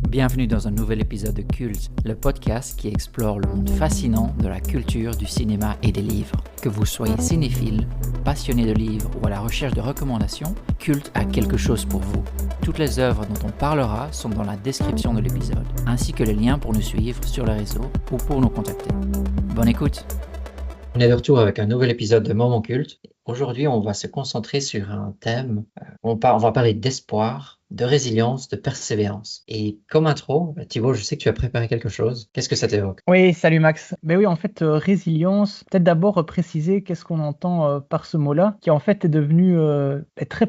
Bienvenue dans un nouvel épisode de Culte, le podcast qui explore le monde fascinant de la culture, du cinéma et des livres. Que vous soyez cinéphile, passionné de livres ou à la recherche de recommandations, Culte a quelque chose pour vous. Toutes les œuvres dont on parlera sont dans la description de l'épisode, ainsi que les liens pour nous suivre sur les réseaux ou pour nous contacter. Bonne écoute! On est de retour avec un nouvel épisode de Moment Culte. Aujourd'hui, on va se concentrer sur un thème. On va parler d'espoir, de résilience, de persévérance. Et comme intro, Thibaut, je sais que tu as préparé quelque chose. Qu'est-ce que ça t'évoque? Oui, salut Max. Mais oui, en fait, résilience, peut-être d'abord préciser qu'est-ce qu'on entend par ce mot-là, qui en fait est devenu très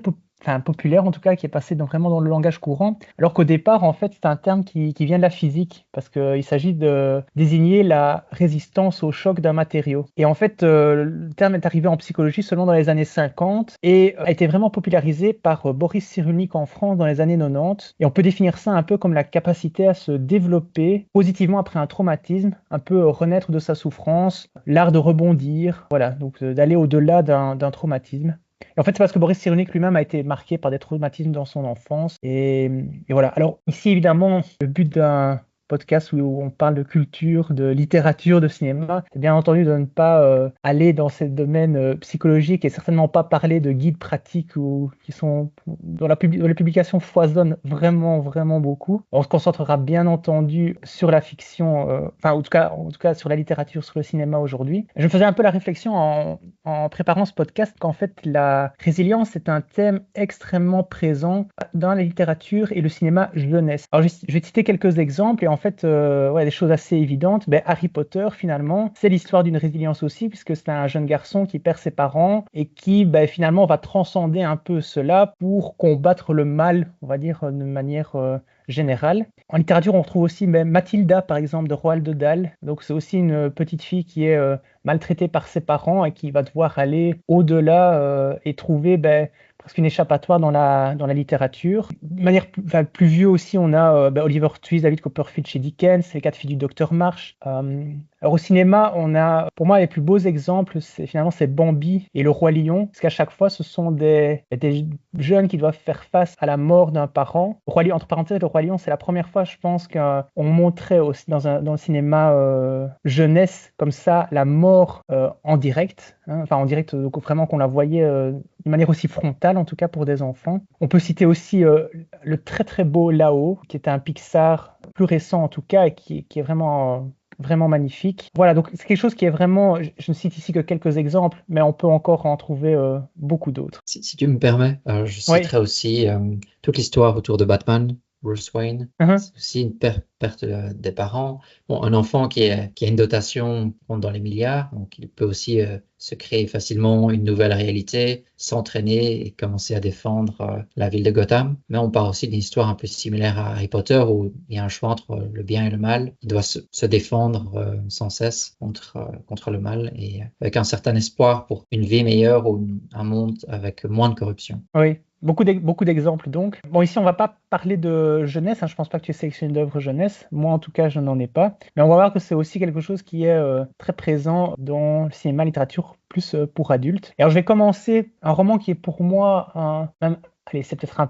populaire, en tout cas, qui est passé vraiment dans le langage courant, alors qu'au départ, en fait, c'est un terme qui vient de la physique, parce qu'il s'agit de désigner la résistance au choc d'un matériau. Et en fait, le terme est arrivé en psychologie seulement dans les années 50 et a été vraiment popularisé par Boris Cyrulnik en France dans les années 90. Et on peut définir ça un peu comme la capacité à se développer positivement après un traumatisme, un peu renaître de sa souffrance, l'art de rebondir, voilà, donc d'aller au-delà d'un traumatisme. Et en fait, c'est parce que Boris Cyrulnik lui-même a été marqué par des traumatismes dans son enfance. Et voilà. Alors ici, évidemment, le but d'un podcast où on parle de culture, de littérature, de cinéma, c'est bien entendu de ne pas aller dans ces domaines psychologiques et certainement pas parler de guides pratiques ou qui sont dont les publications foisonnent vraiment, vraiment beaucoup. On se concentrera bien entendu sur la fiction, en tout cas sur la littérature, sur le cinéma aujourd'hui. Je me faisais un peu la réflexion en préparant ce podcast qu'en fait la résilience est un thème extrêmement présent dans la littérature et le cinéma jeunesse. Alors je vais citer quelques exemples et en fait des choses assez évidentes. Harry Potter finalement c'est l'histoire d'une résilience aussi puisque c'est un jeune garçon qui perd ses parents et qui finalement va transcender un peu cela pour combattre le mal, on va dire de manière générale. En littérature, on retrouve aussi Mathilda, par exemple, de Roald Dahl. Donc, c'est aussi une petite fille qui est maltraitée par ses parents et qui va devoir aller au-delà et trouver presque une échappatoire dans la littérature. De manière plus vieux aussi, on a Oliver Twist, David Copperfield chez Dickens, Les 4 filles du Docteur March. Alors au cinéma, on a, pour moi, les plus beaux exemples, c'est Bambi et Le Roi Lion, parce qu'à chaque fois, ce sont des jeunes qui doivent faire face à la mort d'un parent. Entre parenthèses, Le Roi Lion, c'est la première fois, je pense, qu'on montrait aussi dans le cinéma jeunesse, comme ça, la mort en direct, en direct, donc vraiment qu'on la voyait de manière aussi frontale, en tout cas pour des enfants. On peut citer aussi le très très beau Là-haut, qui est un Pixar plus récent en tout cas, et qui est vraiment magnifique. Voilà, donc c'est quelque chose qui est vraiment, je ne cite ici que quelques exemples, mais on peut encore en trouver beaucoup d'autres. Si tu me permets, je citerai aussi toute l'histoire autour de Batman, Bruce Wayne. C'est aussi une perte des parents. Bon, un enfant qui a une dotation dans les milliards, donc il peut aussi se créer facilement une nouvelle réalité, s'entraîner et commencer à défendre la ville de Gotham. Mais on parle aussi d'une histoire un peu similaire à Harry Potter où il y a un choix entre le bien et le mal. Il doit se défendre sans cesse contre le mal et avec un certain espoir pour une vie meilleure ou un monde avec moins de corruption. Oui. Beaucoup d'exemples donc. Bon, ici on va pas parler de jeunesse, je pense pas que tu aies sélectionné d'œuvres jeunesse. Moi en tout cas je n'en ai pas. Mais on va voir que c'est aussi quelque chose qui est très présent dans le cinéma, littérature plus pour adultes. Et alors je vais commencer un roman qui est pour moi allez, c'est peut-être un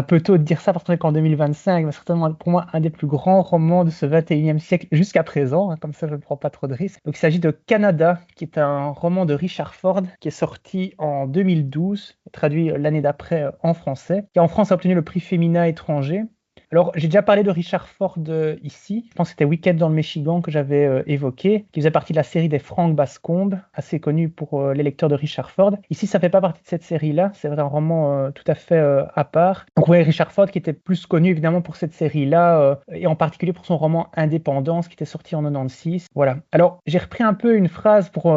peu tôt de dire ça parce qu'on est qu'en 2025, mais certainement pour moi un des plus grands romans de ce 21e siècle jusqu'à présent, comme ça je ne prends pas trop de risques. Donc il s'agit de Canada, qui est un roman de Richard Ford, qui est sorti en 2012, traduit l'année d'après en français, qui en France a obtenu le prix Femina étranger. Alors, j'ai déjà parlé de Richard Ford ici. Je pense que c'était Week-end dans le Michigan que j'avais évoqué, qui faisait partie de la série des Frank Bascombe, assez connu pour les lecteurs de Richard Ford. Ici, ça ne fait pas partie de cette série-là. C'est un roman tout à fait à part. Donc, oui, Richard Ford qui était plus connu évidemment pour cette série-là, et en particulier pour son roman Indépendance, qui était sorti en 96. Voilà. Alors, j'ai repris un peu une phrase pour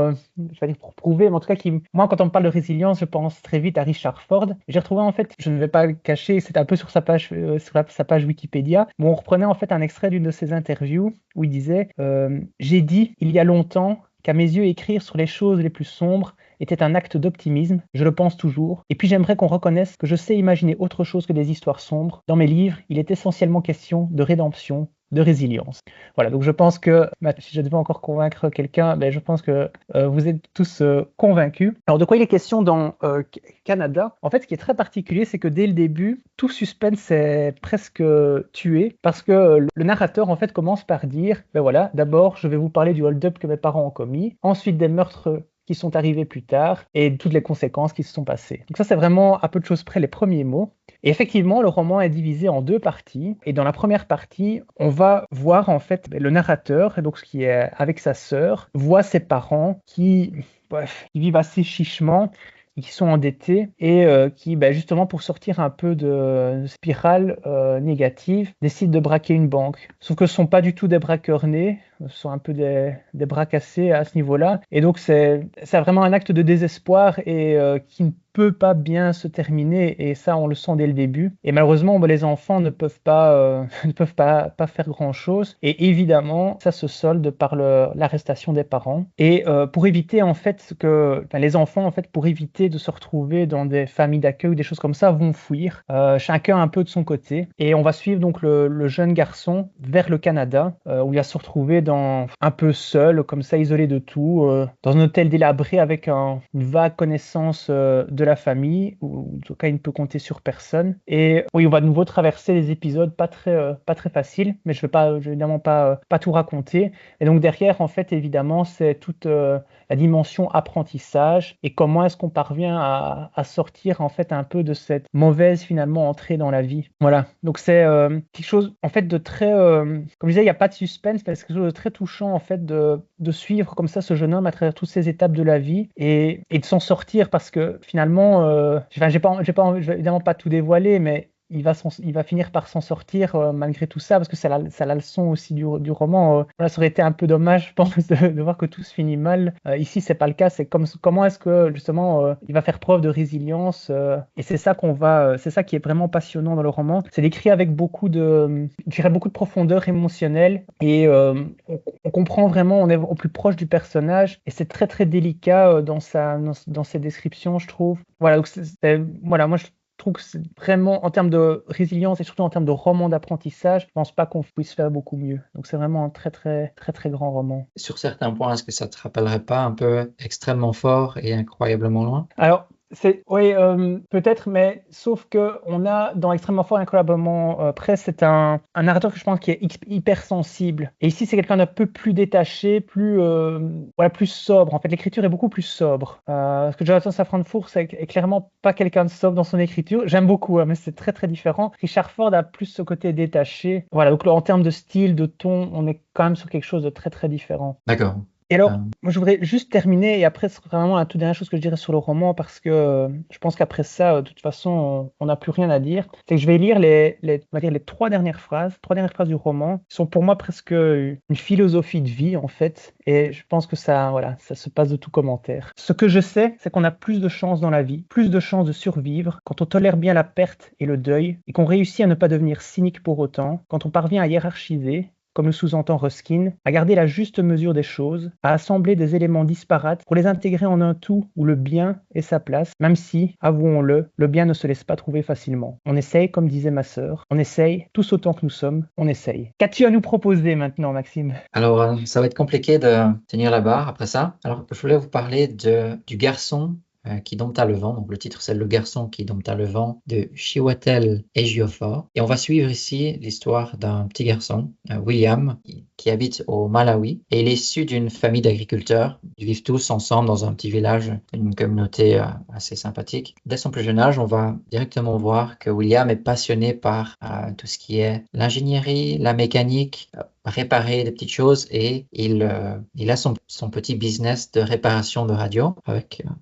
prouver, mais en tout cas, moi, quand on me parle de résilience, je pense très vite à Richard Ford. J'ai retrouvé, en fait, je ne vais pas le cacher, c'est un peu sur sa page Wikipédia, où on reprenait en fait un extrait d'une de ses interviews où il disait j'ai dit il y a longtemps qu'à mes yeux écrire sur les choses les plus sombres était un acte d'optimisme, je le pense toujours, et puis j'aimerais qu'on reconnaisse que je sais imaginer autre chose que des histoires sombres. Dans mes livres, il est essentiellement question de rédemption, de résilience. Voilà, donc je pense que si je devais encore convaincre quelqu'un, je pense que vous êtes tous convaincus. Alors de quoi il est question dans Canada? En fait, ce qui est très particulier, c'est que dès le début, tout suspense est presque tué parce que le narrateur en fait commence par dire, voilà, d'abord je vais vous parler du hold-up que mes parents ont commis, ensuite des meurtres qui sont arrivés plus tard et toutes les conséquences qui se sont passées. Donc ça, c'est vraiment à peu de choses près les premiers mots. Et effectivement, le roman est divisé en 2 parties. Et dans la première partie, on va voir en fait le narrateur, donc ce qui est avec sa sœur, voit ses parents qui vivent assez chichement, qui sont endettés et qui, justement, pour sortir un peu de spirale négative, décident de braquer une banque. Sauf que ce ne sont pas du tout des braqueurs nés, ce sont un peu des bras cassés à ce niveau-là. Et donc, c'est vraiment un acte de désespoir et qui ne peut pas bien se terminer, et ça on le sent dès le début. Et malheureusement, les enfants ne peuvent pas faire grand chose, et évidemment ça se solde par l'arrestation des parents. Et pour éviter en fait les enfants en fait, pour éviter de se retrouver dans des familles d'accueil ou des choses comme ça, vont fuir chacun un peu de son côté, et on va suivre donc le jeune garçon vers le Canada où il va se retrouver un peu seul, comme ça, isolé de tout, dans un hôtel délabré avec une vague connaissance de la famille, ou en tout cas il ne peut compter sur personne. Et oui, on va de nouveau traverser des épisodes pas très faciles, mais je vais évidemment pas tout raconter. Et donc derrière, en fait, évidemment, c'est toute la dimension apprentissage et comment est-ce qu'on parvient à sortir en fait un peu de cette mauvaise finalement entrée dans la vie. Voilà, donc c'est quelque chose en fait de très, comme je disais, il n'y a pas de suspense, mais c'est quelque chose de très touchant en fait de suivre comme ça ce jeune homme à travers toutes ces étapes de la vie et de s'en sortir, parce que finalement, je vais évidemment pas tout dévoiler, mais il va finir par s'en sortir malgré tout ça, parce que c'est la leçon aussi du roman. Voilà, ça aurait été un peu dommage, je pense, de voir que tout se finit mal. Ici, c'est pas le cas. C'est comment est-ce que justement il va faire preuve de résilience, et c'est ça c'est ça qui est vraiment passionnant dans le roman. C'est décrit avec beaucoup de profondeur émotionnelle, et on comprend vraiment, on est au plus proche du personnage, et c'est très très délicat dans ses descriptions, je trouve. Voilà, donc voilà, moi je trouve que c'est vraiment, en termes de résilience et surtout en termes de roman d'apprentissage, je pense pas qu'on puisse faire beaucoup mieux. Donc c'est vraiment un très très très très grand roman. Sur certains points, est-ce que ça te rappellerait pas un peu Extrêmement fort et Incroyablement loin? Alors, oui, peut-être, mais sauf que on a dans Extrêmement fort et Incroyablement près, c'est un narrateur que je pense qui est hyper sensible. Et ici, c'est quelqu'un d'un peu plus détaché, plus sobre. En fait, l'écriture est beaucoup plus sobre. Parce que Jonathan Safran Foer, c'est clairement pas quelqu'un de sobre dans son écriture. J'aime beaucoup, mais c'est très très différent. Richard Ford a plus ce côté détaché. Voilà, donc en termes de style, de ton, on est quand même sur quelque chose de très très différent. D'accord. Et alors, moi je voudrais juste terminer, et après ce sera vraiment la toute dernière chose que je dirais sur le roman, parce que je pense qu'après ça, de toute façon, on n'a plus rien à dire. C'est que je vais lire on va dire les trois dernières phrases du roman, qui sont pour moi presque une philosophie de vie en fait, et je pense que ça se passe de tout commentaire. Ce que je sais, c'est qu'on a plus de chances dans la vie, plus de chances de survivre quand on tolère bien la perte et le deuil, et qu'on réussit à ne pas devenir cynique pour autant, quand on parvient à hiérarchiser, comme le sous-entend Ruskin, à garder la juste mesure des choses, à assembler des éléments disparates pour les intégrer en un tout où le bien est sa place, même si, avouons-le, le bien ne se laisse pas trouver facilement. On essaye, comme disait ma sœur, on essaye, tous autant que nous sommes, on essaye. Qu'as-tu à nous proposer maintenant, Maxime? Alors, ça va être compliqué de tenir la barre après ça. Alors, je voulais vous parler du garçon qui dompta le vent. Donc le titre c'est Le garçon qui dompta le vent de Chiwetel Ejiofor. Et on va suivre ici l'histoire d'un petit garçon, William, qui habite au Malawi. Et il est issu d'une famille d'agriculteurs. Ils vivent tous ensemble dans un petit village, une communauté assez sympathique. Dès son plus jeune âge, on va directement voir que William est passionné par tout ce qui est l'ingénierie, la mécanique, réparer des petites choses, et il a son petit business de réparation de radio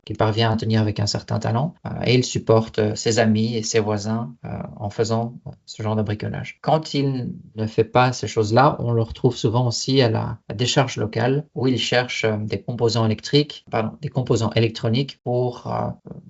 qu'il parvient à tenir avec un certain talent, et il supporte ses amis et ses voisins en faisant ce genre de bricolage. Quand il ne fait pas ces choses-là, on le retrouve souvent aussi à la décharge locale où il cherche des composants électroniques pour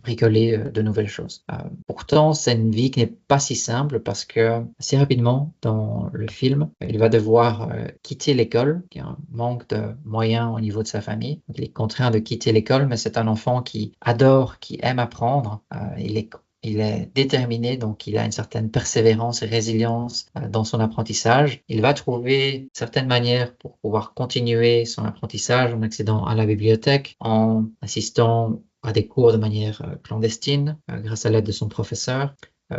bricoler de nouvelles choses. Pourtant, c'est une vie qui n'est pas si simple parce que assez rapidement dans le film, il va devoir quitter l'école, qui a un manque de moyens au niveau de sa famille. Donc, il est contraint de quitter l'école, mais c'est un enfant qui adore, qui aime apprendre. Il est il est déterminé, donc il a une certaine persévérance et résilience dans son apprentissage. Il va trouver certaines manières pour pouvoir continuer son apprentissage en accédant à la bibliothèque, en assistant à des cours de manière clandestine, grâce à l'aide de son professeur,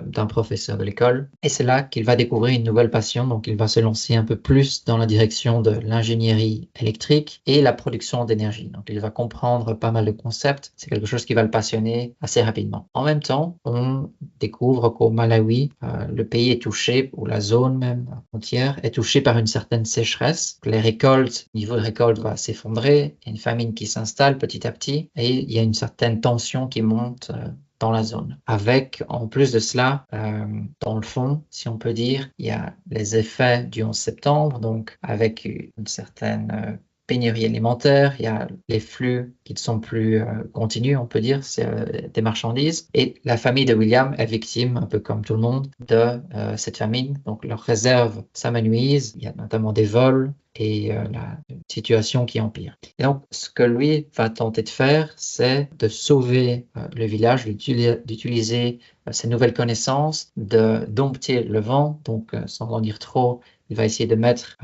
d'un professeur de l'école. Et c'est là qu'il va découvrir une nouvelle passion, donc il va se lancer un peu plus dans la direction de l'ingénierie électrique et la production d'énergie. Donc il va comprendre pas mal de concepts, c'est quelque chose qui va le passionner assez rapidement. En même temps, on découvre qu'au Malawi, le pays est touché, ou la zone même entière, est touchée par une certaine sécheresse. Les récoltes, le niveau de récolte va s'effondrer, il y a une famine qui s'installe petit à petit, et il y a une certaine tension qui monte dans la zone. Avec, en plus de cela, dans le fond, si on peut dire, il y a les effets du 11 septembre, donc avec une certaine pénurie alimentaire, il y a les flux qui ne sont plus continus, on peut dire, c'est des marchandises. Et la famille de William est victime, un peu comme tout le monde, de cette famine. Donc leurs réserves s'amenuisent, il y a notamment des vols, et la situation qui empire. Et donc, ce que lui va tenter de faire, c'est de sauver le village, d'utiliser ses nouvelles connaissances, de dompter le vent, donc sans en dire trop, il va essayer de mettre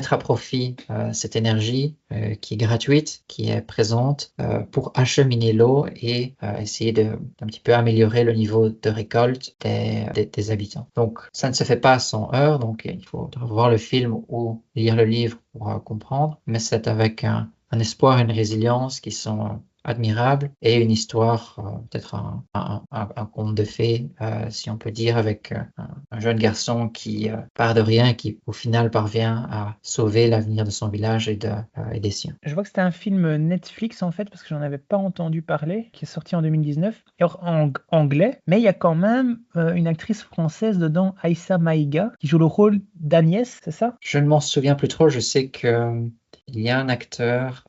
à profit cette énergie qui est gratuite, qui est présente pour acheminer l'eau et essayer d'un petit peu améliorer le niveau de récolte des habitants. Donc, ça ne se fait pas sans heurts, donc il faut voir le film ou lire le livre pour comprendre, mais c'est avec un espoir et une résilience qui sont admirable et une histoire, peut-être un conte de fées, si on peut dire, avec un jeune garçon qui part de rien et qui au final parvient à sauver l'avenir de son village et des siens. Je vois que c'était un film Netflix en fait, parce que j'en avais pas entendu parler, qui est sorti en 2019, et en anglais, mais il y a quand même une actrice française dedans, Aïssa Maïga, qui joue le rôle d'Agnès, c'est ça? Je ne m'en souviens plus trop, je sais que il y a un acteur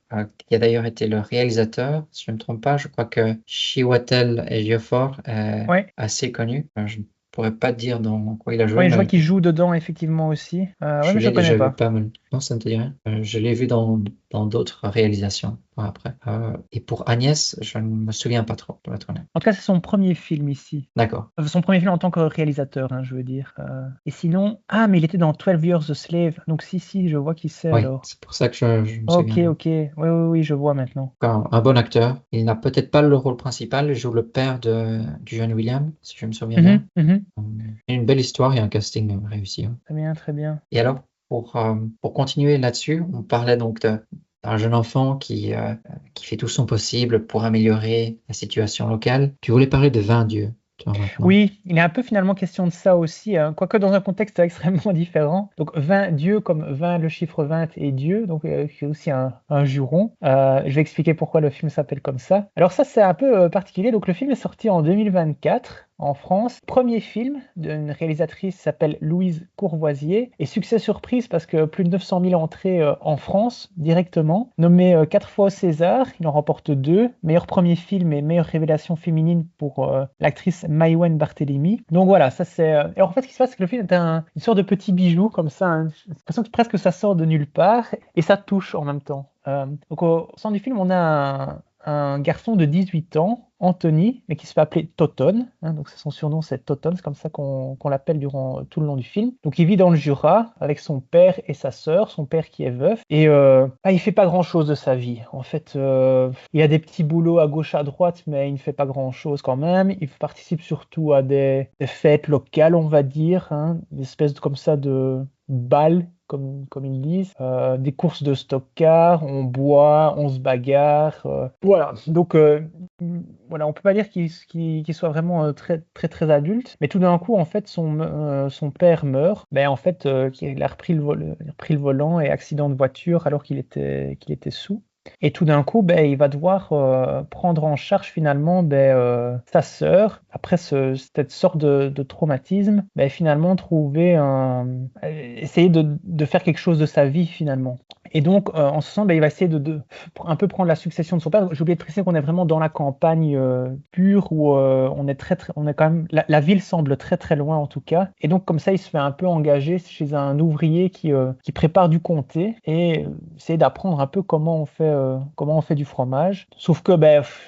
qui a d'ailleurs été le réalisateur, si je ne me trompe pas, je crois que Chiwetel Ejiofor est Ouais. assez connu. Je ne pourrais pas te dire dans quoi il a joué, Ouais, je vois mais qu'il joue dedans effectivement aussi. Ouais, je mais je l'ai connais déjà vu pas. pas mal. Non, ça ne te dit rien. Je l'ai vu dans d'autres réalisations par après. Et pour Agnès, je ne me souviens pas trop, pour être honnête. En tout cas, c'est son premier film ici. D'accord. Son premier film en tant que réalisateur, hein, je veux dire. Et sinon, mais il était dans 12 Years a Slave. Donc si, je vois qui c'est Oui, alors. c'est pour ça que je me Ok, souviens. ok. Oui, je vois maintenant. Un bon acteur. Il n'a peut-être pas le rôle principal, il joue le père du jeune William, si je me souviens bien. Une belle histoire et un casting réussi. Hein. Très bien, très bien. Et alors, pour continuer là-dessus, on parlait donc d'un jeune enfant qui fait tout son possible pour améliorer la situation locale. Tu voulais parler de 20 dieux, toi, maintenant. Oui, il est un peu finalement question de ça aussi, hein, quoique dans un contexte extrêmement différent. Donc 20 Dieu comme 20, le chiffre 20 et Dieu, donc c'est aussi un juron. Je vais expliquer pourquoi le film s'appelle comme ça. Alors ça c'est un peu particulier, donc le film est sorti en 2024 en France. Premier film d'une réalisatrice qui s'appelle Louise Courvoisier. Et succès surprise parce que plus de 900 000 entrées en France directement. Nommé 4 fois au César, il en remporte 2. Meilleur premier film et meilleure révélation féminine pour l'actrice Maïwenn Barthélémy. Donc voilà, ça c'est... Alors en fait ce qui se passe c'est que le film est une sorte de petit bijou comme ça. Hein. J'ai l'impression que presque ça sort de nulle part et ça touche en même temps. Donc au centre du film on a un garçon de 18 ans, Anthony, mais qui se fait appeler Toton. Hein, donc son surnom c'est Toton, c'est comme ça qu'on l'appelle durant tout le long du film. Donc il vit dans le Jura avec son père et sa sœur, son père qui est veuf. Et il fait pas grand chose de sa vie. En fait, il a des petits boulots à gauche à droite, mais il ne fait pas grand chose quand même. Il participe surtout à des fêtes locales, on va dire, hein, des espèces comme ça de balles comme ils disent, des courses de stock-car, on boit, on se bagarre. Voilà, donc voilà, on peut pas dire qu'il soit vraiment très très adulte, mais tout d'un coup en fait son père meurt, ben en fait il a repris le volant et accident de voiture alors qu'il était sous. Et tout d'un coup, il va devoir prendre en charge finalement sa sœur, après cette sorte de traumatisme, finalement essayer de faire quelque chose de sa vie finalement. Et donc, en ce sens, il va essayer de un peu prendre la succession de son père. J'ai oublié de préciser qu'on est vraiment dans la campagne pure où on est on est quand même, la ville semble très très loin en tout cas. Et donc, comme ça, il se fait un peu engager chez un ouvrier qui prépare du comté et essayer d'apprendre un peu comment on fait du fromage. Sauf que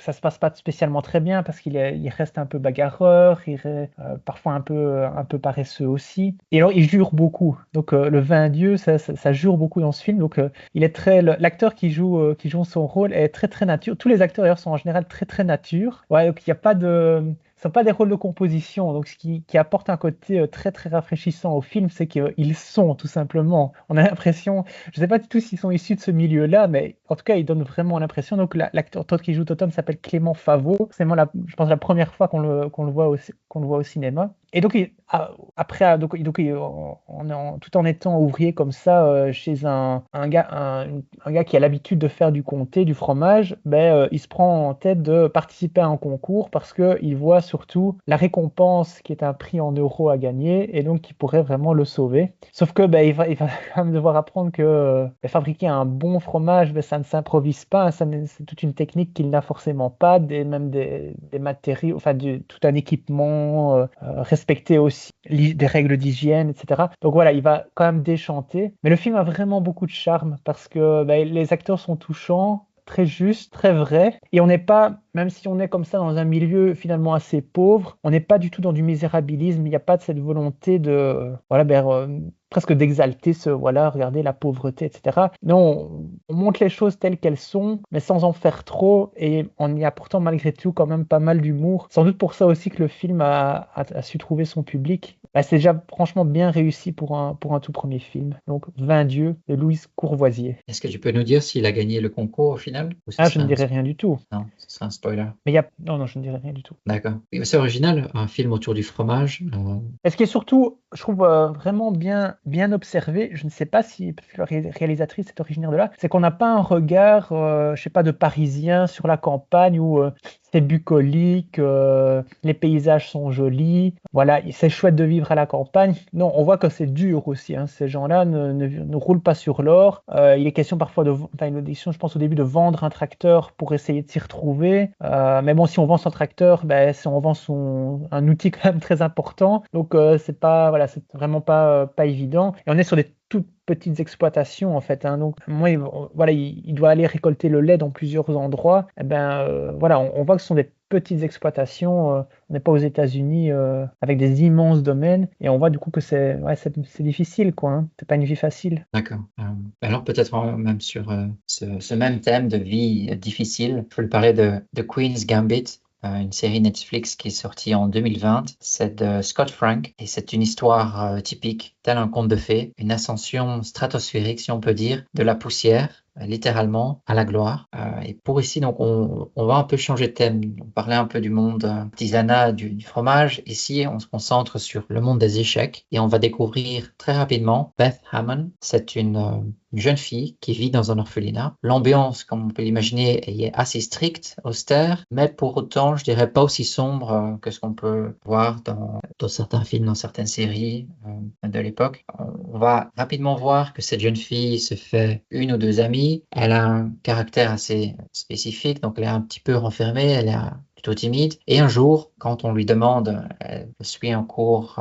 ça se passe pas spécialement très bien parce il reste un peu bagarreur, il est parfois un peu paresseux aussi. Et alors, il jure beaucoup. Donc, le vin Dieu, ça jure beaucoup dans ce film. Donc, l'acteur qui joue son rôle est très très nature. Tous les acteurs d'ailleurs sont en général très très nature. Ouais, donc il n'y a pas ce ne sont pas des rôles de composition, donc ce qui apporte un côté très très rafraîchissant au film, c'est qu'ils sont tout simplement. On a l'impression, je ne sais pas du tout s'ils sont issus de ce milieu-là, mais en tout cas, ils donnent vraiment l'impression. Donc l'acteur qui joue Totem s'appelle Clément Favreau. C'est vraiment, je pense, la première fois qu'on le voit au cinéma. Et donc, tout en étant ouvrier comme ça, chez un gars qui a l'habitude de faire du comté, du fromage, il se prend en tête de participer à un concours parce qu'il voit surtout la récompense qui est un prix en euros à gagner et donc qui pourrait vraiment le sauver. Sauf que il va quand même devoir apprendre que fabriquer un bon fromage, ça ne s'improvise pas, c'est toute une technique qu'il n'a forcément pas, même des matériaux, enfin tout un équipement, respecter aussi des règles d'hygiène, etc. Donc voilà, il va quand même déchanter. Mais le film a vraiment beaucoup de charme parce que les acteurs sont touchants, très justes, très vrais. Et on n'est pas, même si on est comme ça dans un milieu finalement assez pauvre, on n'est pas du tout dans du misérabilisme. Il n'y a pas de cette volonté de, presque d'exalter regardez la pauvreté, etc. Non, on montre les choses telles qu'elles sont, mais sans en faire trop, et en y apportant malgré tout quand même pas mal d'humour. Sans doute pour ça aussi que le film a su trouver son public. C'est déjà franchement bien réussi pour un tout premier film. Donc, 20 dieux de Louise Courvoisier. Est-ce que tu peux nous dire s'il a gagné le concours au final? Je ne dirais rien du tout. Non, ce serait un spoiler. Mais non, je ne dirais rien du tout. D'accord. Oui, c'est original, un film autour du fromage. Et ce qui est surtout, je trouve vraiment bien observé, je ne sais pas si la réalisatrice est originaire de là, c'est qu'on n'a pas un regard, je sais pas, de Parisien sur la campagne où c'est bucolique, les paysages sont jolis, voilà, c'est chouette de vivre à la campagne. Non, on voit que c'est dur aussi, hein. Ces gens-là ne roulent pas sur l'or. Il est question parfois une audition, je pense au début, de vendre un tracteur pour essayer de s'y retrouver. Mais bon, si on vend son tracteur, on vend un outil quand même très important. Donc c'est vraiment pas évident. Et on est sur des toutes petites exploitations en fait, hein. Donc moi, il doit aller récolter le lait dans plusieurs endroits. On voit que ce sont des petites exploitations. On n'est pas aux États-Unis avec des immenses domaines, et on voit du coup que c'est difficile, quoi, hein. C'est pas une vie facile. D'accord. Alors peut-être même sur ce même thème de vie difficile, je voulais parler de Queen's Gambit. Une série Netflix qui est sortie en 2020. C'est de Scott Frank et c'est une histoire typique, tel un conte de fées, une ascension stratosphérique, si on peut dire, de la poussière, littéralement, à la gloire. Et pour ici, donc, on va un peu changer de thème. On parlait un peu du monde artisanat, du fromage. Ici, on se concentre sur le monde des échecs et on va découvrir très rapidement Beth Hammond. C'est une jeune fille qui vit dans un orphelinat. L'ambiance, comme on peut l'imaginer, est assez stricte, austère, mais pour autant, je dirais pas aussi sombre que ce qu'on peut voir dans certains films, dans certaines séries de l'époque. On va rapidement voir que cette jeune fille se fait une ou deux amies. Elle a un caractère assez spécifique, donc elle est un petit peu renfermée, elle est plutôt timide. Et un jour, quand on lui demande, elle suit un cours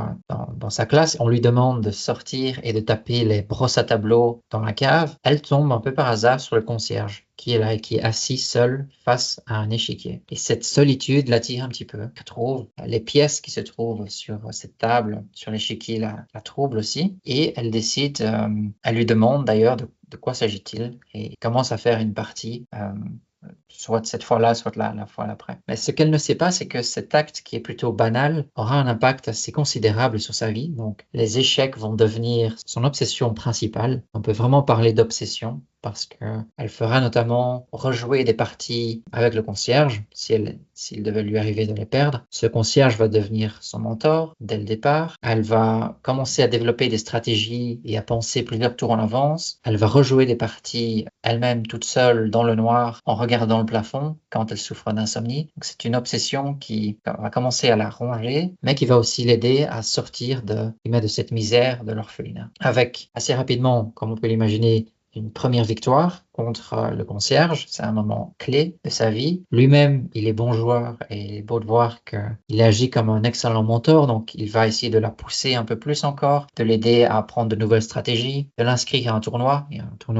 dans sa classe, on lui demande de sortir et de taper les brosses à tableau dans la cave, elle tombe un peu par hasard sur le concierge qui est là et qui est assis seul face à un échiquier. Et cette solitude l'attire un petit peu. Elle trouve les pièces qui se trouvent sur cette table, sur l'échiquier, la troublent aussi. Et elle décide, elle lui demande d'ailleurs de quoi s'agit-il et commence à faire une partie soit cette fois-là, soit la fois d'après. Mais ce qu'elle ne sait pas, c'est que cet acte qui est plutôt banal aura un impact assez considérable sur sa vie. Donc, les échecs vont devenir son obsession principale. On peut vraiment parler d'obsession parce qu'elle fera notamment rejouer des parties avec le concierge s'il devait lui arriver de les perdre. Ce concierge va devenir son mentor dès le départ. Elle va commencer à développer des stratégies et à penser plusieurs tours en avance. Elle va rejouer des parties elle-même toute seule dans le noir en regardant le plafond quand elle souffre d'insomnie. Donc c'est une obsession qui va commencer à la ronger, mais qui va aussi l'aider à sortir de cette misère de l'orphelinat. Avec assez rapidement, comme on peut l'imaginer, une première victoire contre le concierge. C'est un moment clé de sa vie. Lui-même, il est bon joueur et il est beau de voir qu'il agit comme un excellent mentor. Donc, il va essayer de la pousser un peu plus encore, de l'aider à apprendre de nouvelles stratégies, de l'inscrire à un tournoi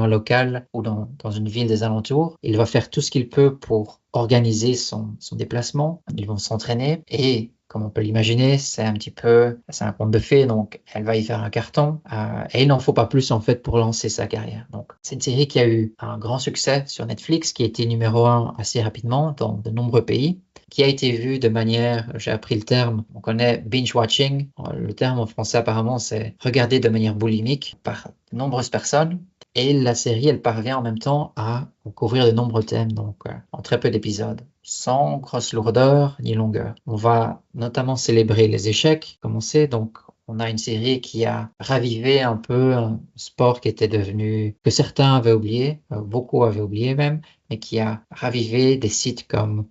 local ou dans une ville des alentours. Il va faire tout ce qu'il peut pour organiser son déplacement. Ils vont s'entraîner et comme on peut l'imaginer, c'est un conte de fées, donc elle va y faire un carton. Et il n'en faut pas plus en fait pour lancer sa carrière. Donc c'est une série qui a eu un grand succès sur Netflix, qui a été numéro 1 assez rapidement dans de nombreux pays, qui a été vue de manière, j'ai appris le terme, on connaît binge-watching. Le terme en français apparemment c'est regarder de manière boulimique par de nombreuses personnes. Et la série, elle parvient en même temps à couvrir de nombreux thèmes, donc en très peu d'épisodes, sans grosse lourdeur ni longueur. On va notamment célébrer les échecs, comme on sait, donc on a une série qui a ravivé un peu un sport qui était devenu, que certains avaient oublié, beaucoup avaient oublié même, mais qui a ravivé des sites comme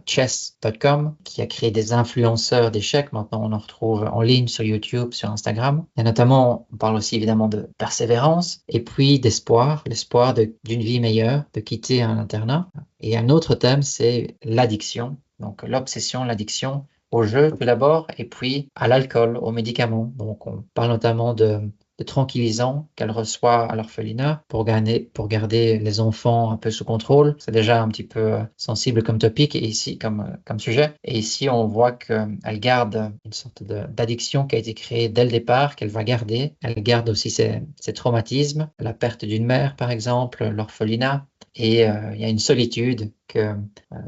chess.com, qui a créé des influenceurs d'échecs. Maintenant, on en retrouve en ligne sur YouTube, sur Instagram. Et notamment, on parle aussi évidemment de persévérance et puis d'espoir, l'espoir d'une vie meilleure, de quitter un internat. Et un autre thème, c'est l'addiction. Donc, l'obsession, l'addiction au jeu tout d'abord, et puis à l'alcool, aux médicaments. Donc, on parle notamment de tranquillisants qu'elle reçoit à l'orphelinat pour garder les enfants un peu sous contrôle. C'est déjà un petit peu sensible comme topic et ici comme sujet. Et ici, on voit qu'elle garde une sorte d'addiction qui a été créée dès le départ, qu'elle va garder. Elle garde aussi ses traumatismes, la perte d'une mère par exemple, l'orphelinat. Et il y a une solitude que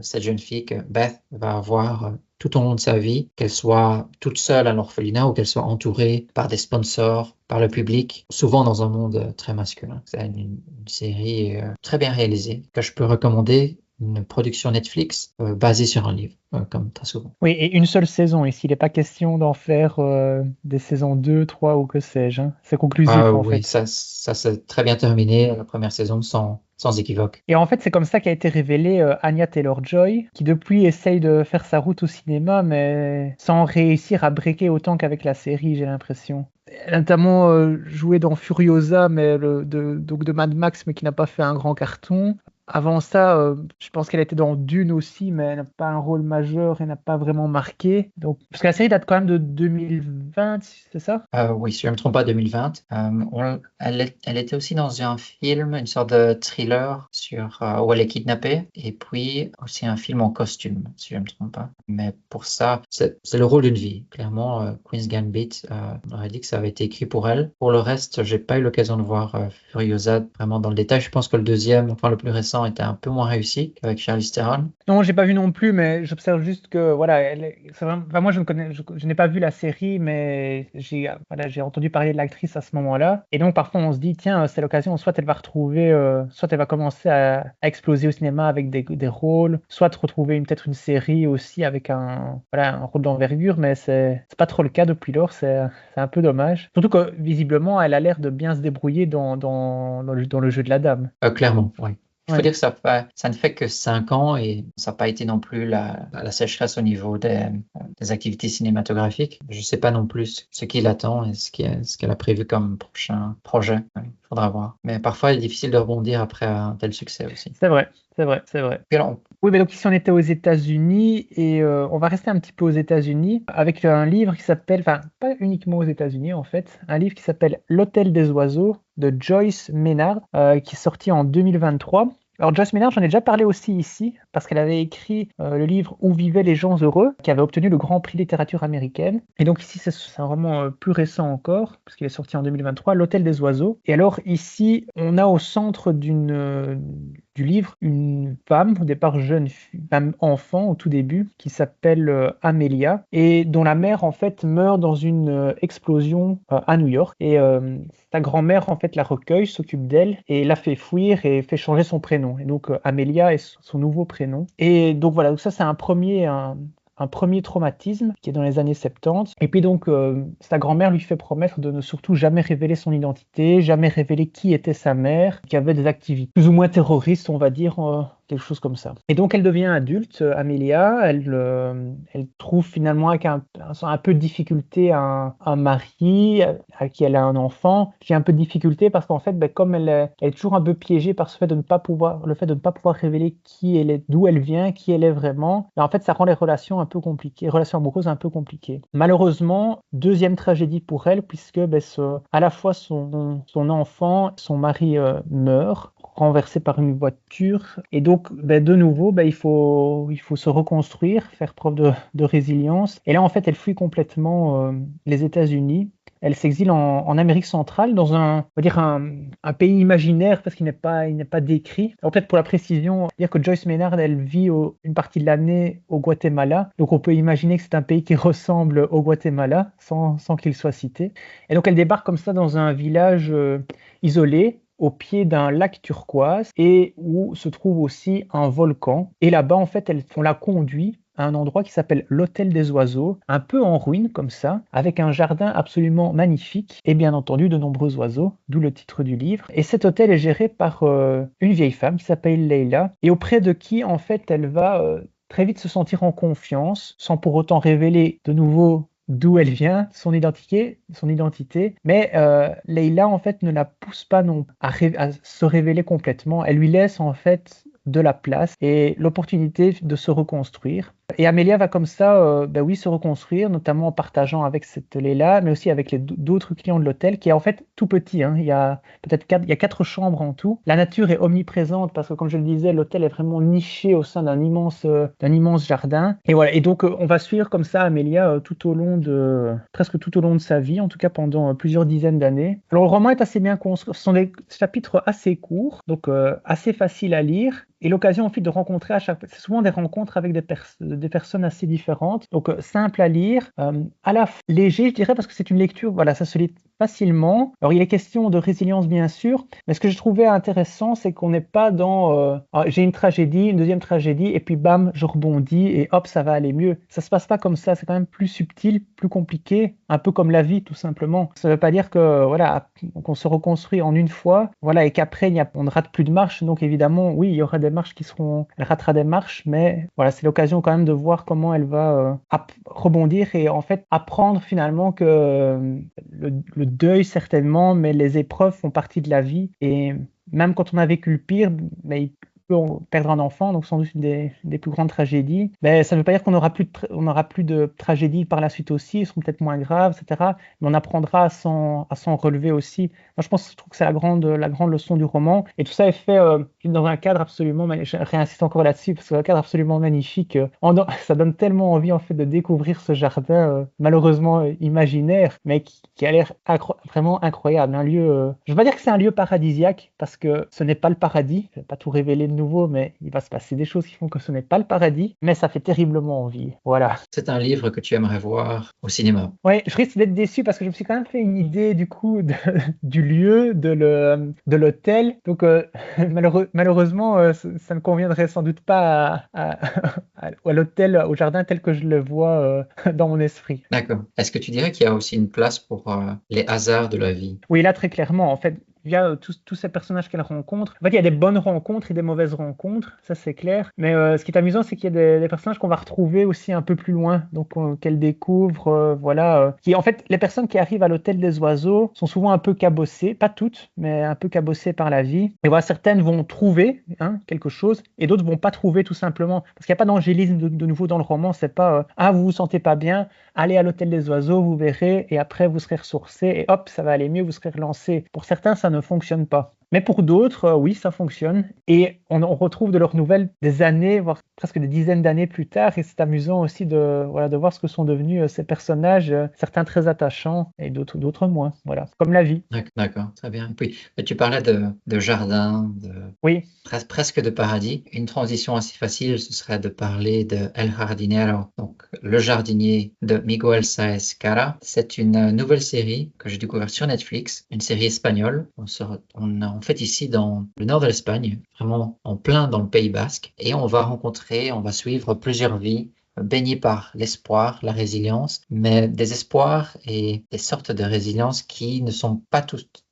cette jeune fille, que Beth, va avoir tout au long de sa vie, qu'elle soit toute seule à l'orphelinat ou qu'elle soit entourée par des sponsors, par le public, souvent dans un monde très masculin. C'est une série très bien réalisée que je peux recommander, une production Netflix basée sur un livre, comme très souvent. Oui, et une seule saison, ici, il n'est pas question d'en faire des saisons 2, 3 ou que sais-je. Hein. C'est conclusif en oui, fait. ça s'est très bien terminé, la première saison, sans équivoque. Et en fait, c'est comme ça qu'a été révélée Anya Taylor-Joy, qui depuis essaye de faire sa route au cinéma, mais sans réussir à breaker autant qu'avec la série, j'ai l'impression. Elle a notamment joué dans Furiosa, donc de Mad Max, mais qui n'a pas fait un grand carton. Avant ça, je pense qu'elle était dans Dune aussi, mais elle n'a pas un rôle majeur et n'a pas vraiment marqué. Donc, parce que la série date quand même de 2020, c'est ça? Oui, si je ne me trompe pas, 2020. Elle était aussi dans un film, une sorte de thriller où elle est kidnappée, et puis aussi un film en costume, si je ne me trompe pas. Mais pour ça, c'est le rôle d'une vie. Clairement, Queen's Gambit, on aurait dit que ça avait été écrit pour elle. Pour le reste, j'ai pas eu l'occasion de voir Furiosa vraiment dans le détail. Je pense que le deuxième, enfin le plus récent, était un peu moins réussi qu'avec Charlize Theron. Non, j'ai pas vu non plus, mais j'observe juste que voilà, enfin, moi je n'ai pas vu la série, mais j'ai entendu parler de l'actrice à ce moment-là. Et donc parfois on se dit tiens, c'est l'occasion, soit elle va soit elle va commencer à exploser au cinéma avec des rôles, soit retrouver peut-être une série aussi avec un rôle d'envergure, mais c'est pas trop le cas depuis lors, c'est un peu dommage. Surtout que visiblement elle a l'air de bien se débrouiller dans le jeu de la dame. Clairement, oui. Il faut Ouais. dire que ça ne fait que 5 ans et ça n'a pas été non plus la sécheresse au niveau des activités cinématographiques. Je ne sais pas non plus ce qui l'attend et ce qu'elle a prévu comme prochain projet. Il faudra voir. Mais parfois, il est difficile de rebondir après un tel succès aussi. C'est vrai, c'est vrai, c'est vrai. Puis alors, Oui, mais donc ici on était aux États-Unis et on va rester un petit peu aux États-Unis avec un livre qui s'appelle, enfin pas uniquement aux États-Unis en fait, un livre qui s'appelle L'Hôtel des Oiseaux de Joyce Maynard qui est sorti en 2023. Alors Joyce Maynard, j'en ai déjà parlé aussi ici parce qu'elle avait écrit le livre Où vivaient les gens heureux qui avait obtenu le Grand Prix littérature américaine. Et donc ici c'est un roman plus récent encore puisqu'il est sorti en 2023, L'Hôtel des Oiseaux. Et alors ici on a au centre du livre une femme, au départ femme enfant au tout début, qui s'appelle Amelia et dont la mère en fait meurt dans une explosion à New York. Et sa grand-mère en fait la recueille, s'occupe d'elle et la fait fuir et fait changer son prénom. Et donc Amelia est son nouveau prénom. Et donc voilà, donc ça c'est un premier traumatisme qui est dans les années 70. Et puis donc, sa grand-mère lui fait promettre de ne surtout jamais révéler son identité, jamais révéler qui était sa mère, qui avait des activités plus ou moins terroristes, on va dire, quelque chose comme ça. Et donc elle devient adulte, Amelia, elle trouve finalement avec un peu de difficulté un mari à qui elle a un enfant, qui a un peu de difficulté parce qu'en fait, comme elle est toujours un peu piégée par le fait de ne pas pouvoir révéler qui elle est, d'où elle vient, qui elle est vraiment, en fait ça rend les relations un peu compliquées, les relations amoureuses un peu compliquées. Malheureusement, deuxième tragédie pour elle, puisque à la fois son enfant, son mari meurt, renversé par une voiture. Et donc, de nouveau, il faut se reconstruire, faire preuve de résilience. Et là, en fait, elle fuit complètement les États-Unis. Elle s'exile en Amérique centrale, dans on va dire un pays imaginaire, parce qu'il n'est pas décrit. Alors, peut-être pour la précision, dire que Joyce Maynard, elle vit une partie de l'année au Guatemala. Donc, on peut imaginer que c'est un pays qui ressemble au Guatemala, sans qu'il soit cité. Et donc, elle débarque comme ça dans un village isolé, au pied d'un lac turquoise et où se trouve aussi un volcan. Et là-bas, en fait, on la conduit à un endroit qui s'appelle l'Hôtel des Oiseaux, un peu en ruine comme ça, avec un jardin absolument magnifique et bien entendu de nombreux oiseaux, d'où le titre du livre. Et cet hôtel est géré par une vieille femme qui s'appelle Leila et auprès de qui, en fait, elle va très vite se sentir en confiance, sans pour autant révéler de nouveau d'où elle vient, son identité. Mais Leila, en fait, ne la pousse pas non à se révéler complètement. Elle lui laisse, en fait, de la place et l'opportunité de se reconstruire. Et Amelia va comme ça, se reconstruire, notamment en partageant avec cette Leila, mais aussi avec d'autres clients de l'hôtel, qui est en fait tout petit. Hein. Il y a peut-être 4 chambres en tout. La nature est omniprésente parce que, comme je le disais, l'hôtel est vraiment niché au sein d'un immense jardin. Et voilà. Et donc, on va suivre comme ça Amelia presque tout au long de sa vie, en tout cas pendant plusieurs dizaines d'années. Alors, le roman est assez bien construit. Ce sont des chapitres assez courts, donc assez faciles à lire. Et l'occasion ensuite de rencontrer c'est souvent des rencontres avec des personnes assez différentes, donc simple à lire, à la fois léger, je dirais, parce que c'est une lecture, voilà, ça se lit facilement. Alors il est question de résilience bien sûr, mais ce que je trouvais intéressant, c'est qu'on n'est pas dans j'ai une tragédie, une deuxième tragédie, et puis bam, je rebondis et hop, ça va aller mieux. Ça se passe pas comme ça, c'est quand même plus subtil, plus compliqué, un peu comme la vie tout simplement. Ça veut pas dire que voilà, qu'on se reconstruit en une fois, voilà, et qu'après on ne rate plus de marche. Donc évidemment, oui, il y aura des marches elle ratera des marches, mais voilà, c'est l'occasion quand même de voir comment elle va rebondir et en fait apprendre finalement que le deuil certainement, mais les épreuves font partie de la vie et même quand on a vécu le pire, mais il peut perdre un enfant, donc sans doute une des plus grandes tragédies. Mais ça ne veut pas dire qu'on n'aura plus de tragédies par la suite aussi, elles seront peut-être moins graves, etc. Mais on apprendra à s'en relever aussi. Moi, je trouve que c'est la grande leçon du roman. Et tout ça est fait dans un cadre absolument, je réinsiste encore là-dessus, parce que c'est un cadre absolument magnifique. Ça donne tellement envie en fait de découvrir ce jardin malheureusement imaginaire, mais qui a l'air vraiment incroyable. Un lieu, je ne veux pas dire que c'est un lieu paradisiaque, parce que ce n'est pas le paradis. Je ne vais pas tout révéler de nouveau, mais il va se passer des choses qui font que ce n'est pas le paradis, mais ça fait terriblement envie. Voilà. C'est un livre que tu aimerais voir au cinéma. Oui, je risque d'être déçu parce que je me suis quand même fait une idée du coup du lieu, de l'hôtel. Donc malheureusement, ça ne conviendrait sans doute pas à l'hôtel, au jardin tel que je le vois dans mon esprit. D'accord. Est-ce que tu dirais qu'il y a aussi une place pour les hasards de la vie? Oui, là très clairement. En fait, via tous ces personnages qu'elle rencontre. En fait, il y a des bonnes rencontres et des mauvaises rencontres, ça c'est clair. Mais ce qui est amusant, c'est qu'il y a des personnages qu'on va retrouver aussi un peu plus loin, donc qu'elle découvre, voilà. En fait, les personnes qui arrivent à l'hôtel des oiseaux sont souvent un peu cabossées, pas toutes, mais un peu cabossées par la vie. Et voilà, certaines vont trouver quelque chose, et d'autres vont pas trouver tout simplement, parce qu'il n'y a pas d'angélisme de nouveau dans le roman. C'est pas vous vous sentez pas bien, allez à l'hôtel des oiseaux, vous verrez, et après vous serez ressourcé, et hop, ça va aller mieux, vous serez relancé. Pour certains, ça ne fonctionne pas. Mais pour d'autres, oui, ça fonctionne. Et on retrouve de leurs nouvelles des années, voire presque des dizaines d'années plus tard. Et c'est amusant aussi de voir ce que sont devenus ces personnages, certains très attachants et d'autres moins. Voilà, comme la vie. D'accord, très bien. Et puis, tu parlais de jardin, oui. Presque de paradis. Une transition assez facile, ce serait de parler de El Jardinero, donc Le Jardinier de Miguel Sáez Cara. C'est une nouvelle série que j'ai découverte sur Netflix, une série espagnole. On est en fait ici dans le nord de l'Espagne, vraiment en plein dans le Pays Basque, et on va suivre plusieurs vies baignées par l'espoir, la résilience, mais des espoirs et des sortes de résilience qui ne sont pas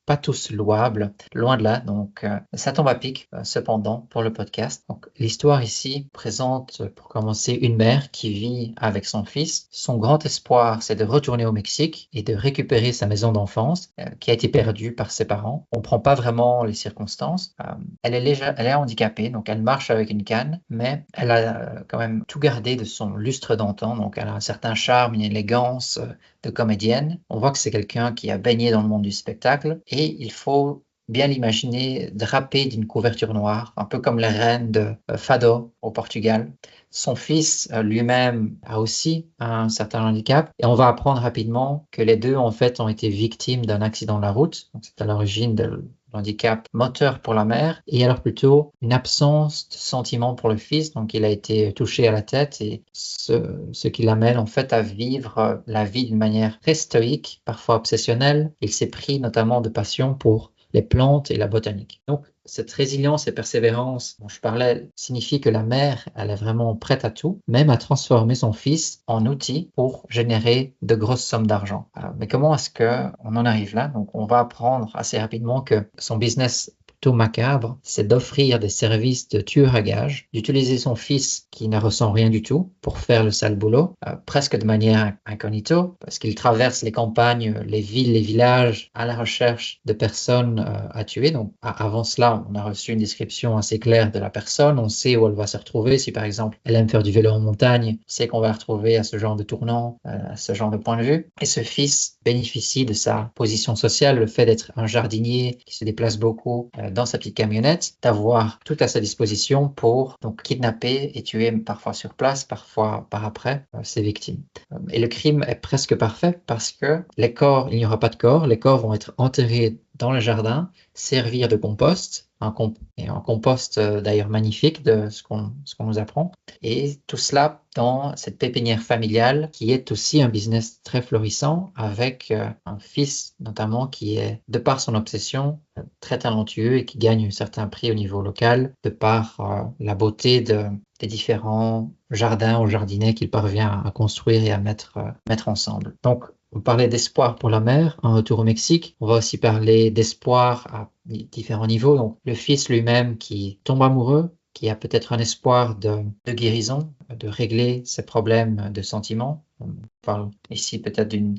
pas tous louables, loin de là. Donc, ça tombe à pic, cependant, pour le podcast. Donc, l'histoire ici présente, pour commencer, une mère qui vit avec son fils. Son grand espoir, c'est de retourner au Mexique et de récupérer sa maison d'enfance, qui a été perdue par ses parents. On ne prend pas vraiment les circonstances. Elle est handicapée, donc elle marche avec une canne, mais elle a quand même tout gardé de son lustre d'antan. Donc, elle a un certain charme, une élégance de comédienne. On voit que c'est quelqu'un qui a baigné dans le monde du spectacle et il faut bien l'imaginer drapé d'une couverture noire, un peu comme la reine de Fado au Portugal. Son fils lui-même a aussi un certain handicap et on va apprendre rapidement que les deux en fait ont été victimes d'un accident de la route. Donc, c'est à l'origine de handicap moteur pour la mère et alors plutôt une absence de sentiment pour le fils. Donc, il a été touché à la tête et ce qui l'amène en fait à vivre la vie d'une manière très stoïque, parfois obsessionnelle. Il s'est pris notamment de passion pour les plantes et la botanique. Donc, cette résilience et persévérance dont je parlais signifie que la mère, elle est vraiment prête à tout, même à transformer son fils en outil pour générer de grosses sommes d'argent. Mais comment est-ce qu'on en arrive là? Donc, on va apprendre assez rapidement que son business plutôt macabre, c'est d'offrir des services de tueur à gages, d'utiliser son fils qui ne ressent rien du tout pour faire le sale boulot, presque de manière incognito, parce qu'il traverse les campagnes, les villes, les villages à la recherche de personnes à tuer. Donc avant cela, on a reçu une description assez claire de la personne, on sait où elle va se retrouver. Si par exemple elle aime faire du vélo en montagne, on sait qu'on va la retrouver à ce genre de tournant, à ce genre de point de vue. Et ce fils bénéficie de sa position sociale, le fait d'être un jardinier qui se déplace beaucoup dans sa petite camionnette, d'avoir tout à sa disposition pour donc kidnapper et tuer parfois sur place, parfois par après ses victimes. Et le crime est presque parfait parce que les corps, il n'y aura pas de corps, les corps vont être enterrés dans le jardin, servir de compost, un compost d'ailleurs magnifique de ce qu'on nous apprend, et tout cela dans cette pépinière familiale qui est aussi un business très florissant avec un fils notamment qui est, de par son obsession, très talentueux et qui gagne un certain prix au niveau local de par la beauté des différents jardins ou jardinets qu'il parvient à construire et à mettre ensemble. Donc, on parlait d'espoir pour la mère, un retour au Mexique. On va aussi parler d'espoir à différents niveaux. Donc, le fils lui-même qui tombe amoureux, qui a peut-être un espoir de guérison, de régler ses problèmes de sentiments. On parle ici peut-être d'une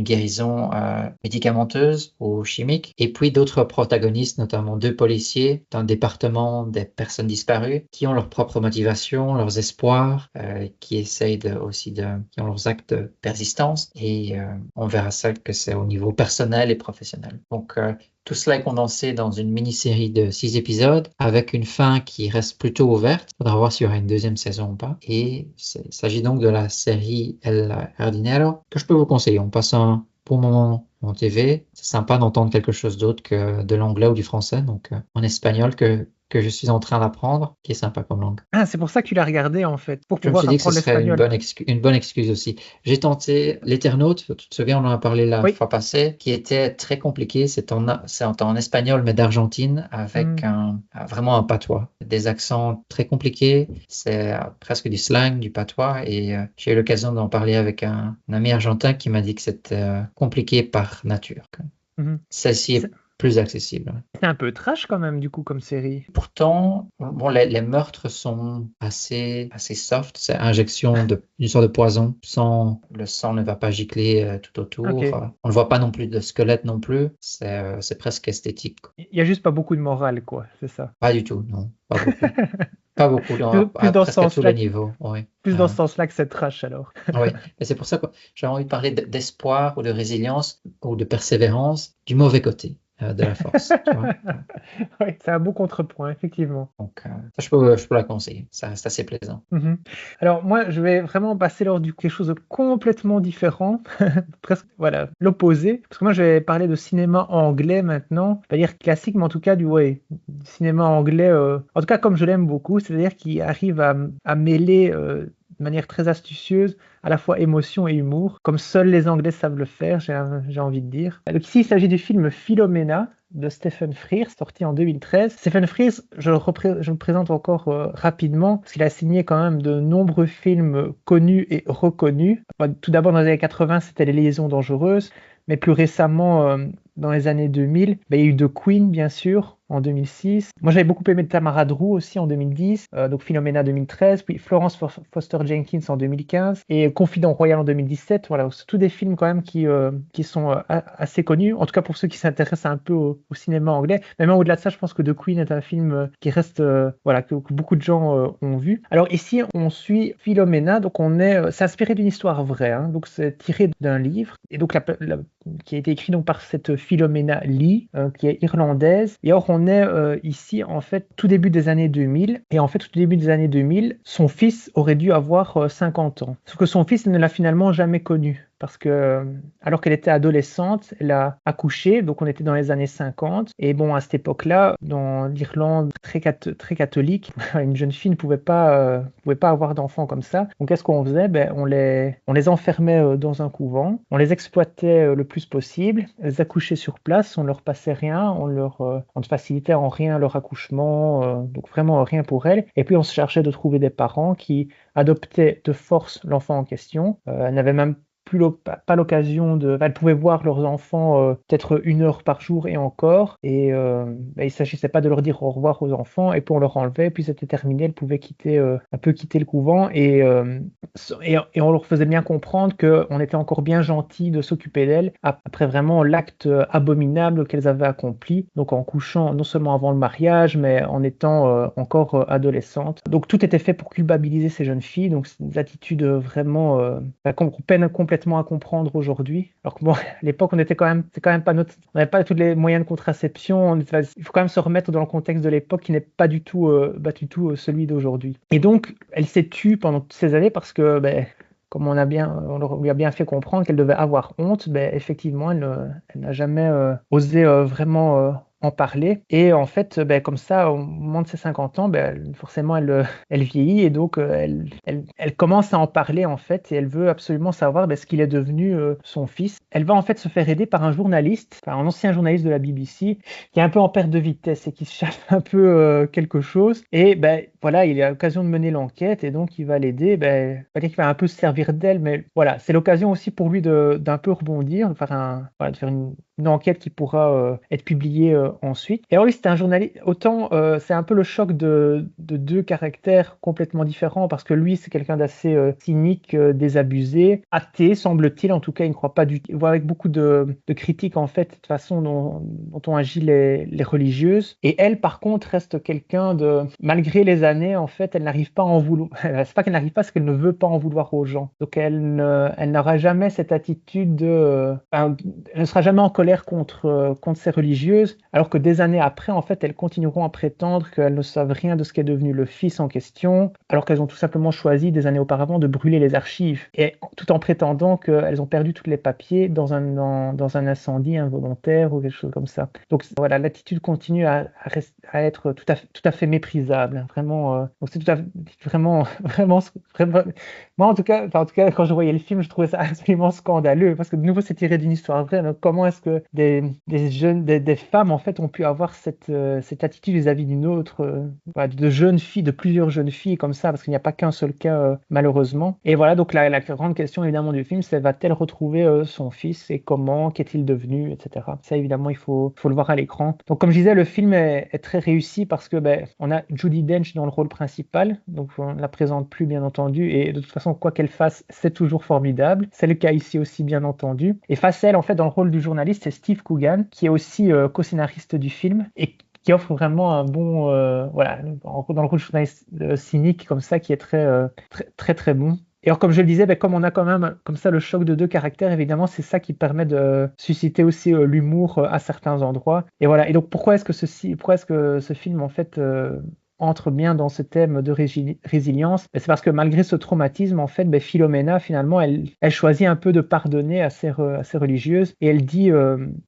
guérison médicamenteuse ou chimique. Et puis d'autres protagonistes, notamment deux policiers d'un département des personnes disparues, qui ont leur propre motivation, leurs espoirs, qui essayent qui ont leurs actes de persistance. Et on verra ça que c'est au niveau personnel et professionnel. Donc, tout cela est condensé dans une mini-série de 6 épisodes avec une fin qui reste plutôt ouverte. Il faudra voir s'il y aura une deuxième saison ou pas. Et il s'agit donc de la série El Jardinero que je peux vous conseiller. On passe un bon moment en TV. C'est sympa d'entendre quelque chose d'autre que de l'anglais ou du français, donc en espagnol que je suis en train d'apprendre, qui est sympa comme langue. Ah, c'est pour ça que tu l'as regardé en fait, pour Je me pouvoir suis dit que ce apprendre serait l'espagnol. une bonne excuse aussi. J'ai tenté l'Éternaute, tu te souviens, on en a parlé la fois passée, qui était très compliqué. C'est en espagnol, mais d'Argentine, avec vraiment un patois. Des accents très compliqués, c'est presque du slang, du patois, et j'ai eu l'occasion d'en parler avec un ami argentin qui m'a dit que c'était compliqué par nature. Celle-ci est plus accessible. C'est un peu trash quand même du coup comme série. Pourtant, bon, les meurtres sont assez soft. C'est injection d'une sorte de poison. Le sang ne va pas gicler tout autour. Okay. On ne voit pas non plus de squelette non plus. C'est presque esthétique. Il n'y a juste pas beaucoup de morale, quoi, c'est ça? Pas du tout, non. Pas beaucoup. Pas beaucoup, plus dans presque à tous les niveaux. Oui. Plus dans ce sens-là que c'est trash alors. Oui, et c'est pour ça que j'ai envie de parler d'espoir ou de résilience ou de persévérance du mauvais côté de la force. Tu vois. Oui, c'est un beau contrepoint, effectivement. Donc, ça, je peux la conseiller. Ça reste assez plaisant. Alors, moi, je vais vraiment passer lors du quelque chose de complètement différent, presque, voilà, l'opposé. Parce que moi, je vais parler de cinéma anglais maintenant. Pas dire classique, mais en tout cas du cinéma anglais, en tout cas comme je l'aime beaucoup, c'est-à-dire qu'il arrive à mêler de manière très astucieuse à la fois émotion et humour, comme seuls les Anglais savent le faire, j'ai envie de dire. Donc ici, il s'agit du film Philomena de Stephen Frears, sorti en 2013. Stephen Frears, je le présente encore rapidement, parce qu'il a signé quand même de nombreux films connus et reconnus. Tout d'abord, dans les années 80, c'était Les Liaisons dangereuses, mais plus récemment, dans les années 2000, il y a eu The Queen, bien sûr, en 2006. Moi, j'avais beaucoup aimé Tamara Drew aussi en 2010, donc Philomena 2013, puis Florence Foster Jenkins en 2015 et Confident Royal en 2017. Voilà, c'est tous des films quand même qui sont assez connus, en tout cas pour ceux qui s'intéressent un peu au cinéma anglais. Mais même au-delà de ça, je pense que The Queen est un film qui reste, que beaucoup de gens ont vu. Alors ici, on suit Philomena, donc c'est inspiré d'une histoire vraie, hein, donc c'est tiré d'un livre, et donc qui a été écrit donc par cette Philomena Lee, qui est irlandaise. Et or, on est ici, en fait, tout début des années 2000. Et en fait, tout début des années 2000, son fils aurait dû avoir 50 ans. Sauf que son fils ne l'a finalement jamais connu. Parce que, alors qu'elle était adolescente, elle a accouché, donc on était dans les années 50. Et bon, à cette époque-là, dans l'Irlande très catholique, une jeune fille ne pouvait pas avoir d'enfants comme ça. Donc qu'est-ce qu'on faisait? On les enfermait dans un couvent, on les exploitait le plus possible, elles accouchaient sur place, on leur passait rien, on ne facilitait en rien leur accouchement, donc vraiment rien pour elles. Et puis on se chargeait de trouver des parents qui adoptaient de force l'enfant en question. Elles n'avaient même pas l'occasion elle pouvait voir leurs enfants peut-être 1 heure par jour et encore, et il s'agissait pas de leur dire au revoir aux enfants, et puis on leur enlevait, puis c'était terminé, elles pouvaient un peu quitter le couvent, et on leur faisait bien comprendre qu'on était encore bien gentil de s'occuper d'elles après vraiment l'acte abominable qu'elles avaient accompli, donc en couchant non seulement avant le mariage, mais en étant encore adolescentes. Donc tout était fait pour culpabiliser ces jeunes filles, donc c'est des attitudes vraiment qu'on peine complètement à comprendre aujourd'hui. Alors que bon, à l'époque, c'est quand même pas on n'avait pas tous les moyens de contraception. Il faut quand même se remettre dans le contexte de l'époque qui n'est pas du tout, celui d'aujourd'hui. Et donc, elle s'est tue pendant toutes ces années parce que, comme on lui a bien fait comprendre qu'elle devait avoir honte, effectivement, elle n'a jamais osé vraiment en parler. Et en fait, comme ça, au moment de ses 50 ans, forcément, elle vieillit, et donc elle commence à en parler, en fait, et elle veut absolument savoir ce qu'il est devenu son fils. Elle va en fait se faire aider par un journaliste, un ancien journaliste de la BBC, qui est un peu en perte de vitesse et qui se cherche un peu quelque chose. Et voilà, il a l'occasion de mener l'enquête, et donc il va l'aider. Pas dire qu'il va un peu se servir d'elle, mais voilà, c'est l'occasion aussi pour lui d'un peu rebondir, de faire une enquête qui pourra être publiée ensuite. Et alors lui, c'était un journaliste. Autant c'est un peu le choc de deux caractères complètement différents, parce que lui, c'est quelqu'un d'assez cynique, désabusé, athée, semble-t-il. En tout cas, il ne croit pas du tout. Il voit avec beaucoup de critiques, en fait, de façon dont ont agi les religieuses. Et elle, par contre, reste quelqu'un malgré les années, en fait, elle n'arrive pas à en vouloir. C'est pas qu'elle n'arrive pas, c'est qu'elle ne veut pas en vouloir aux gens. Donc elle n'aura jamais cette attitude elle ne sera jamais en colère contre ces religieuses, alors que des années après, en fait, elles continueront à prétendre qu'elles ne savent rien de ce qu'est devenu le fils en question, alors qu'elles ont tout simplement choisi des années auparavant de brûler les archives, et tout en prétendant qu'elles ont perdu tous les papiers dans un incendie involontaire ou quelque chose comme ça. Donc voilà, l'attitude continue à être tout à fait méprisable, hein, vraiment. Donc c'est vraiment. Moi, en tout cas, quand je voyais le film, je trouvais ça absolument scandaleux, parce que de nouveau, c'est tiré d'une histoire vraie. Donc, comment est-ce que des femmes, en fait, ont pu avoir cette attitude vis-à-vis d'une autre, de jeunes filles, de plusieurs jeunes filles comme ça, parce qu'il n'y a pas qu'un seul cas, malheureusement. Et voilà, donc la grande question, évidemment, du film, c'est va-t-elle retrouver son fils, et comment, qu'est-il devenu, etc. Ça, évidemment, il faut le voir à l'écran. Donc, comme je disais, le film est très réussi, parce que on a Judi Dench dans le rôle principal, donc on ne la présente plus, bien entendu, et de toute façon, quoi qu'elle fasse, c'est toujours formidable. C'est le cas ici aussi, bien entendu. Et face à elle, en fait, dans le rôle du journaliste, c'est Steve Coogan, qui est aussi co-scénariste du film, et qui offre vraiment un bon, dans le rôle de journaliste cynique comme ça, qui est très, très, très, très bon. Et alors, comme je le disais, comme on a quand même comme ça le choc de deux caractères, évidemment, c'est ça qui permet de susciter aussi l'humour à certains endroits. Et voilà. Et donc, pourquoi est-ce que ce film, en fait, entre bien dans ce thème de résilience? C'est parce que malgré ce traumatisme, en fait, Philomena, finalement, elle choisit un peu de pardonner à ces religieuses, et elle dit,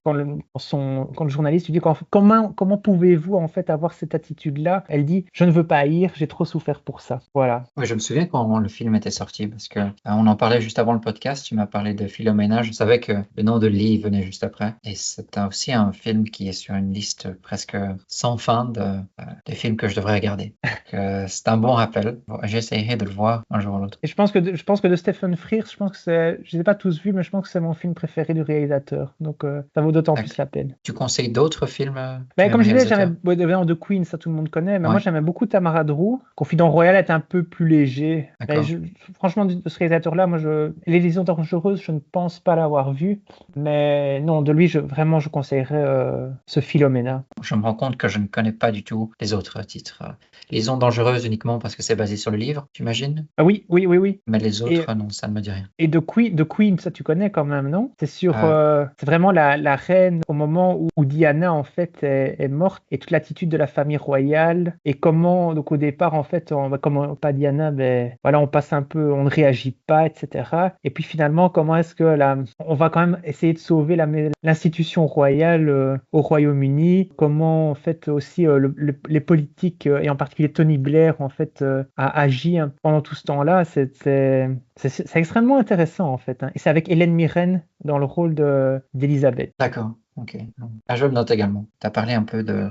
quand le journaliste lui dit comment pouvez-vous, en fait, avoir cette attitude-là, elle dit: je ne veux pas haïr, j'ai trop souffert pour ça. Voilà. Oui, je me souviens quand le film était sorti, parce que on en parlait juste avant le podcast, tu m'as parlé de Philomena, je savais que le nom de Lee venait juste après, et c'est aussi un film qui est sur une liste presque sans fin de films que je devrais regarder regarder. C'est un bon rappel. Bon, j'essaierai de le voir un jour ou l'autre. Et je pense que de Stephen Frears, je pense que je les ai pas tous vus, mais je pense que c'est mon film préféré du réalisateur. Donc ça vaut d'autant plus la peine. Tu conseilles d'autres films du Ben, même comme je disais, réalisateur? évidemment, The Queen, ça tout le monde connaît, mais moi Ouais, j'aimais beaucoup Tamara Drew. Confident Royal est un peu plus léger. Mais d'accord. franchement, de ce réalisateur-là, L'Illusion dangereuse, je ne pense pas l'avoir vu. Mais non, de lui, vraiment, je conseillerais ce Philomena. Je me rends compte que je ne connais pas du tout les autres titres. Les ondes dangereuses uniquement parce que c'est basé sur le livre, j'imagine. Ah oui, oui, oui, oui. Mais les Et, autres, non, ça ne me dit rien. et The Queen, ça tu connais quand même, non? Euh, C'est vraiment la reine au moment où Diana en fait est morte et toute l'attitude de la famille royale et comment donc au départ en fait comment pas Diana mais voilà on passe un peu on ne réagit pas etc. Et puis finalement comment est-ce que on va quand même essayer de sauver l'institution royale au Royaume-Uni, comment en fait aussi les politiques et en particulier Tony Blair en fait a agi pendant tout ce temps-là. C'est extrêmement intéressant en fait, hein. Et c'est avec Hélène Mirren dans le rôle d'Elisabeth. d'accord, ok. Je le note également. Tu as parlé un peu de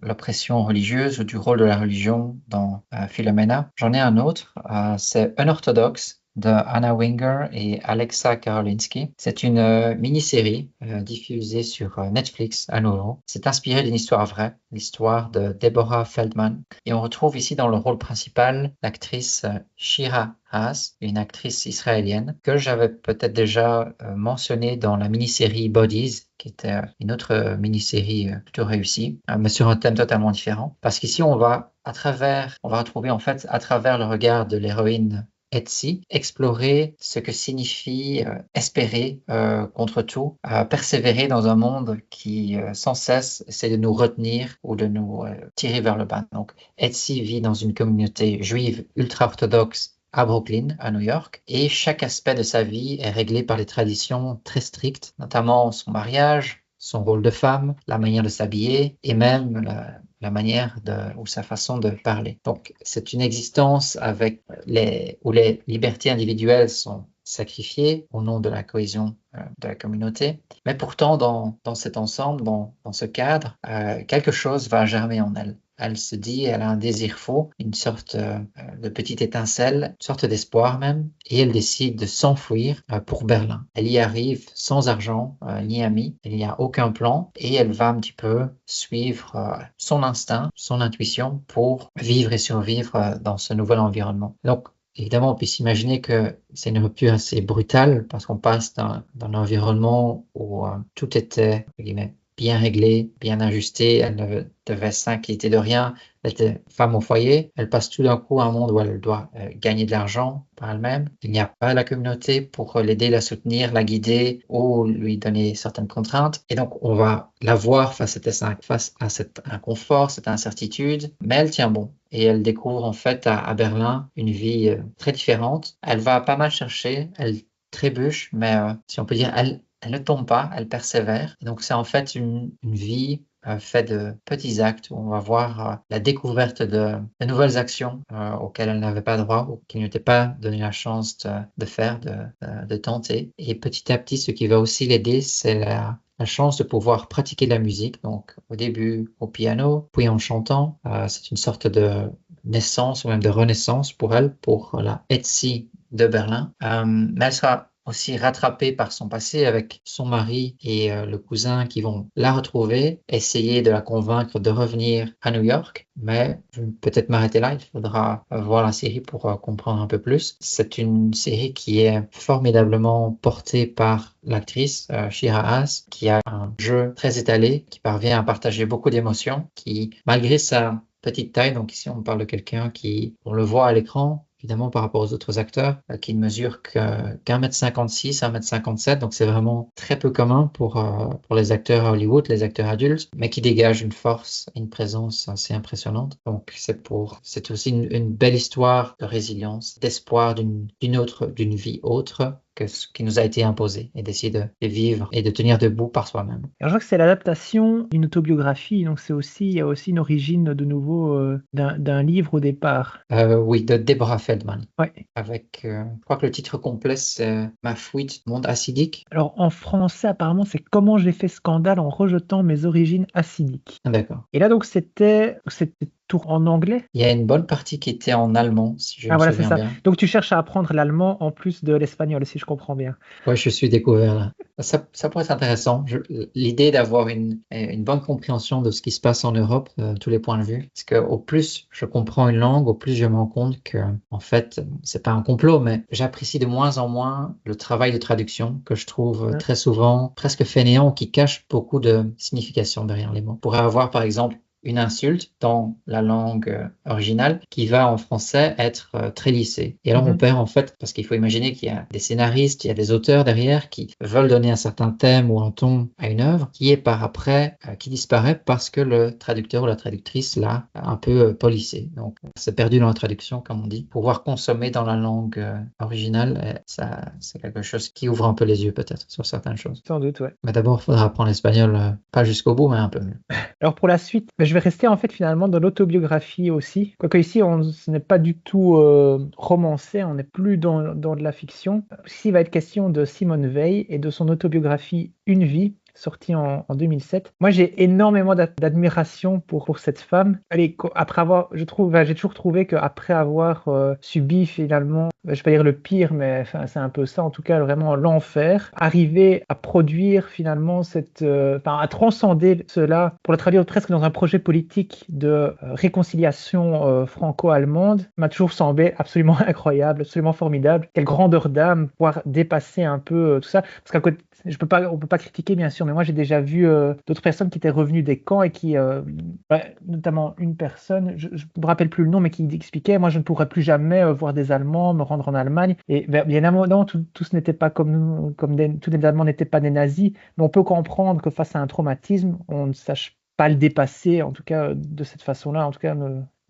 l'oppression religieuse ou du rôle de la religion dans Philomena. J'en ai un autre, c'est Unorthodox de Anna Winger et Alexa Karolinski. C'est une mini-série diffusée sur Netflix à nouveau. C'est inspiré d'une histoire vraie, l'histoire de Deborah Feldman. Et on retrouve ici dans le rôle principal l'actrice Shira Haas, une actrice israélienne que j'avais peut-être déjà mentionnée dans la mini-série Bodies, qui était une autre mini-série plutôt réussie, mais sur un thème totalement différent. Parce qu'ici, on va retrouver en fait à travers le regard de l'héroïne Etsy, explorer ce que signifie espérer contre tout, persévérer dans un monde qui sans cesse essaie de nous retenir ou de nous tirer vers le bas. Donc Etsy vit dans une communauté juive ultra-orthodoxe à Brooklyn, à New York, et chaque aspect de sa vie est réglé par des traditions très strictes, notamment son mariage, son rôle de femme, la manière de s'habiller et même la manière ou sa façon de parler. Donc, c'est une existence où les libertés individuelles sont sacrifiées au nom de la cohésion de la communauté. Mais pourtant, dans cet ensemble, dans ce cadre, quelque chose va germer en elle. Elle se dit, elle a un désir faux, une sorte de petite étincelle, une sorte d'espoir même, et elle décide de s'enfuir pour Berlin. Elle y arrive sans argent ni amis, il n'y a aucun plan, et elle va un petit peu suivre son instinct, son intuition pour vivre et survivre dans ce nouvel environnement. Donc, évidemment, on peut s'imaginer que c'est une rupture assez brutale parce qu'on passe d'un environnement où tout était, entre guillemets, bien réglé, bien ajusté, elle ne devait s'inquiéter de rien, elle était femme au foyer, elle passe tout d'un coup à un monde où elle doit gagner de l'argent par elle-même, il n'y a pas la communauté pour l'aider, la soutenir, la guider ou lui donner certaines contraintes, et donc on va la voir face à cet inconfort, cette incertitude, mais elle tient bon. Et elle découvre en fait à Berlin une vie très différente. Elle va pas mal chercher, elle trébuche, mais si on peut dire, elle ne tombe pas, elle persévère. Et donc c'est en fait une vie faite de petits actes où on va voir la découverte de nouvelles actions auxquelles elle n'avait pas droit ou qui ne lui étaient pas donné la chance de faire, de tenter. Et petit à petit, ce qui va aussi l'aider, c'est la chance de pouvoir pratiquer de la musique. Donc au début au piano, puis en chantant. C'est une sorte de naissance ou même de renaissance pour elle, pour la Etsy de Berlin. Mais elle sera aussi rattrapée par son passé avec son mari et le cousin qui vont la retrouver, essayer de la convaincre de revenir à New York. Mais je vais peut-être m'arrêter là, il faudra voir la série pour comprendre un peu plus. C'est une série qui est formidablement portée par l'actrice Shira Haas, qui a un jeu très étalé, qui parvient à partager beaucoup d'émotions, qui, malgré sa petite taille, donc ici on parle de quelqu'un on le voit à l'écran, évidemment par rapport aux autres acteurs, qui ne mesurent qu'1m56, 1m57, donc c'est vraiment très peu commun pour les acteurs à Hollywood, les acteurs adultes, mais qui dégagent une force et une présence assez impressionnante. Donc c'est aussi une belle histoire de résilience, d'espoir d'une vie autre que ce qui nous a été imposé et d'essayer de vivre et de tenir debout par soi-même. Alors, je vois que c'est l'adaptation d'une autobiographie, donc il y a aussi une origine de nouveau d'un livre au départ. Oui, de Deborah Feldman. Ouais. Avec, je crois que le titre complet c'est Ma fuite, monde acidique. Alors en français, apparemment, c'est Comment j'ai fait scandale en rejetant mes origines acidiques. D'accord. Et là, donc, c'était tout en anglais? Il y a une bonne partie qui était en allemand, si je Ah me voilà, c'est souviens ça. bien. Donc tu cherches à apprendre l'allemand en plus de l'espagnol, si je comprends bien. Ouais, je suis découvert là. Ça pourrait être intéressant. L'idée d'avoir une bonne compréhension de ce qui se passe en Europe, tous les points de vue. Parce que au plus je comprends une langue, au plus je me rends compte que, en fait, c'est pas un complot, mais j'apprécie de moins en moins le travail de traduction que je trouve Ouais. très souvent presque fainéant, qui cache beaucoup de signification derrière les mots. On pourrait avoir, par exemple, une insulte dans la langue originale qui va en français être très lissée. Et alors on Mhm. perd en fait, parce qu'il faut imaginer qu'il y a des scénaristes, il y a des auteurs derrière qui veulent donner un certain thème ou un ton à une œuvre qui est par après, qui disparaît parce que le traducteur ou la traductrice l'a un peu polissé. Donc c'est perdu dans la traduction, comme on dit. Pouvoir consommer dans la langue originale, ça c'est quelque chose qui ouvre un peu les yeux peut-être sur certaines choses. Sans doute, ouais. Mais d'abord, il faudra apprendre l'espagnol, pas jusqu'au bout, mais un peu mieux. Alors pour la suite, ben, je vais rester en fait finalement dans l'autobiographie aussi. Quoique ici, ce n'est pas du tout romancé, on n'est plus dans de la fiction. Ici, il va être question de Simone Veil et de son autobiographie Une vie, sortie en 2007. Moi, j'ai énormément d'admiration pour cette femme. Allez, après avoir, je trouve, ben, j'ai toujours trouvé qu'après avoir subi finalement, ben, je vais pas dire le pire, mais enfin, c'est un peu ça, en tout cas, vraiment l'enfer, arriver à produire finalement enfin, à transcender cela pour le traduire presque dans un projet politique de réconciliation franco-allemande, m'a toujours semblé absolument incroyable, absolument formidable. Quelle grandeur d'âme pouvoir dépasser un peu tout ça. Parce qu'à côté, on peut pas critiquer bien sûr, mais moi j'ai déjà vu d'autres personnes qui étaient revenues des camps et qui, ouais, notamment une personne, je ne me rappelle plus le nom, mais qui expliquait, moi je ne pourrais plus jamais voir des Allemands, me rendre en Allemagne. Et bien évidemment, tous n'étaient pas comme nous, tous les Allemands n'étaient pas des nazis, mais on peut comprendre que face à un traumatisme, on ne sache pas le dépasser, en tout cas de cette façon-là, en tout cas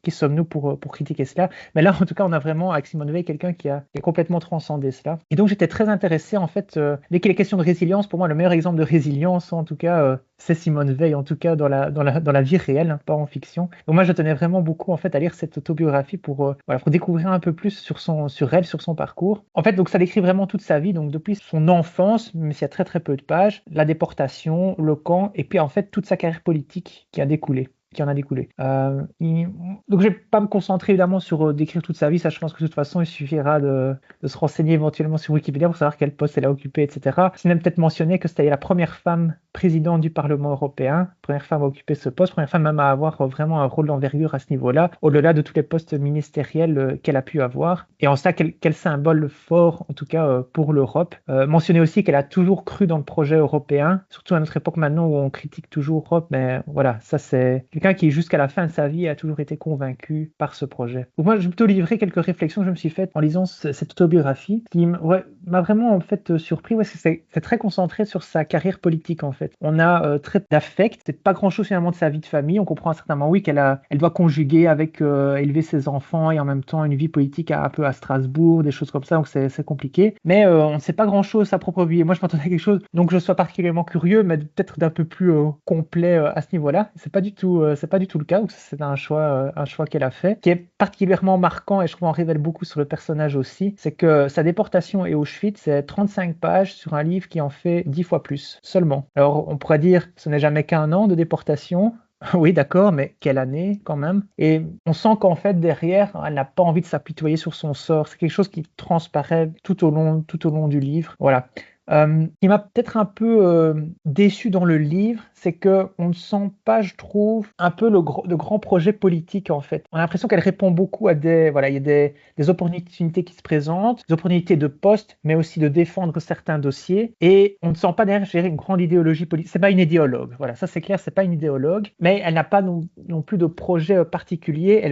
qui sommes-nous pour critiquer cela? Mais là, en tout cas, on a vraiment, avec Simone Veil, quelqu'un qui a complètement transcendé cela. Et donc, j'étais très intéressé, en fait, dès qu'il est question de résilience, pour moi, le meilleur exemple de résilience, en tout cas, c'est Simone Veil, en tout cas, dans la vie réelle, hein, pas en fiction. Donc, moi, je tenais vraiment beaucoup, en fait, à lire cette autobiographie voilà, pour découvrir un peu plus sur elle, sur son parcours. En fait, donc, ça décrit vraiment toute sa vie, donc, depuis son enfance, même s'il y a très, très peu de pages, la déportation, le camp, et puis, en fait, toute sa carrière politique qui a découlé. Qui en a découlé. Donc, je vais pas me concentrer évidemment sur décrire toute sa vie. Ça, je pense que de toute façon, il suffira de se renseigner éventuellement sur Wikipédia pour savoir quel poste elle a occupé, etc. C'est même peut-être mentionné que c'était la première femme présidente du Parlement européen, première femme à occuper ce poste, première femme même à avoir vraiment un rôle d'envergure à ce niveau-là, au-delà de tous les postes ministériels qu'elle a pu avoir. Et en ça, quel symbole fort, en tout cas pour l'Europe. Mentionner aussi qu'elle a toujours cru dans le projet européen, surtout à notre époque maintenant où on critique toujours l'Europe, mais voilà, ça c'est quelqu'un qui jusqu'à la fin de sa vie a toujours été convaincu par ce projet. Donc moi, je vais plutôt livrer quelques réflexions que je me suis faites en lisant cette autobiographie, qui m'a vraiment en fait surpris. Ouais, c'est très concentré sur sa carrière politique en fait. On a très d'affect, c'est pas grand-chose finalement de sa vie de famille. On comprend à un certain moment, oui, elle doit conjuguer avec élever ses enfants et en même temps une vie politique un peu à Strasbourg, des choses comme ça, donc c'est compliqué. Mais on ne sait pas grand-chose de sa propre vie. Et moi, je m'attendais à quelque chose donc je sois particulièrement curieux, mais peut-être d'un peu plus complet à ce niveau-là. C'est pas du tout le cas, donc c'est un choix qu'elle a fait, qui est particulièrement marquant et je trouve en révèle beaucoup sur le personnage aussi, c'est que sa déportation et Auschwitz, c'est 35 pages sur un livre qui en fait 10 fois plus seulement. Alors on pourrait dire que ce n'est jamais qu'un an de déportation. Oui, d'accord, mais quelle année quand même. Et on sent qu'en fait, derrière, elle n'a pas envie de s'apitoyer sur son sort. C'est quelque chose qui transparaît tout au long du livre. Voilà. Qui m'a peut-être un peu déçu dans le livre, c'est qu'on ne sent pas, je trouve, un peu de grands projets politiques en fait. On a l'impression qu'elle répond beaucoup à voilà, il y a des opportunités qui se présentent, des opportunités de poste, mais aussi de défendre certains dossiers. Et on ne sent pas derrière, je dirais, une grande idéologie politique. C'est pas une idéologue, voilà, ça c'est clair, c'est pas une idéologue, mais elle n'a pas non plus de projet particulier.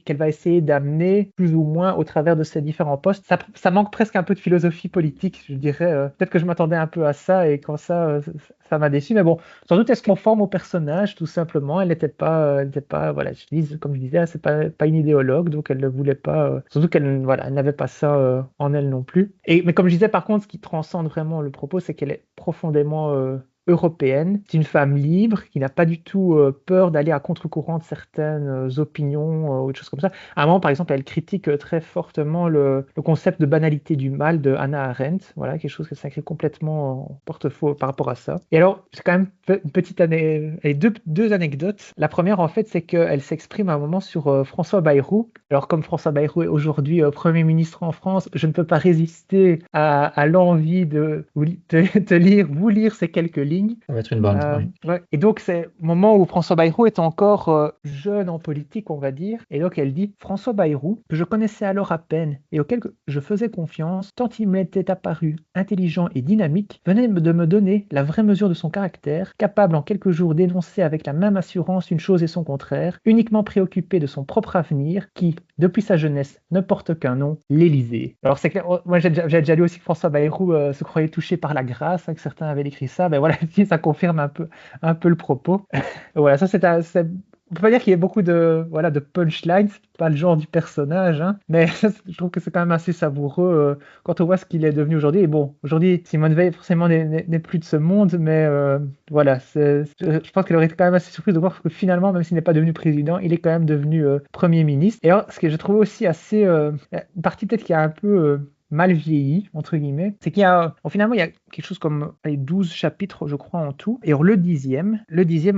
Qu'elle va essayer d'amener plus ou moins au travers de ses différents postes. Ça manque presque un peu de philosophie politique, je dirais. Peut-être que je m'attendais un peu à ça et quand ça m'a déçu. Mais bon, sans doute est-ce conforme au personnage, tout simplement. Elle n'était pas, voilà, comme je disais, c'est pas une idéologue, donc elle ne voulait pas. Surtout voilà, elle n'avait pas ça en elle non plus. Mais comme je disais, par contre, ce qui transcende vraiment le propos, c'est qu'elle est profondément européenne. C'est une femme libre qui n'a pas du tout peur d'aller à contre-courant de certaines opinions ou des choses comme ça. À un moment, par exemple, elle critique très fortement le concept de banalité du mal de Hannah Arendt. Voilà, quelque chose que s'inscrit complètement en porte-faux par rapport à ça. Et alors, c'est quand même une petite deux anecdotes. La première, en fait, c'est qu'elle s'exprime à un moment sur François Bayrou. Alors, comme François Bayrou est aujourd'hui Premier ministre en France, je ne peux pas résister à l'envie de vous lire ces quelques lignes. Ça va être une bande, oui. Ouais. Et donc, c'est au moment où François Bayrou est encore jeune en politique, on va dire. Et donc, elle dit « François Bayrou, que je connaissais alors à peine et auquel je faisais confiance, tant il m'était apparu intelligent et dynamique, venait de me donner la vraie mesure de son caractère, capable en quelques jours d'énoncer avec la même assurance une chose et son contraire, uniquement préoccupé de son propre avenir, qui, depuis sa jeunesse, ne porte qu'un nom, l'Élysée. » Alors, c'est clair, moi, j'ai déjà lu aussi que François Bayrou se croyait touché par la grâce, que certains avaient écrit ça. Ben voilà, ça confirme un peu le propos. Voilà, ça on peut pas dire qu'il y ait beaucoup de punchlines, c'est pas le genre du personnage, hein, mais je trouve que c'est quand même assez savoureux quand on voit ce qu'il est devenu aujourd'hui. Et bon, aujourd'hui, Simone Veil forcément n'est plus de ce monde, mais voilà, je pense qu'elle aurait été quand même assez surprise de voir que finalement, même s'il n'est pas devenu président, il est quand même devenu Premier ministre. Et alors, ce que je trouve aussi assez, une partie peut-être qui a un peu mal vieilli, entre guillemets, c'est qu'il y a, finalement, il y a quelque chose comme 12 chapitres, je crois, en tout. Et alors, le dixième,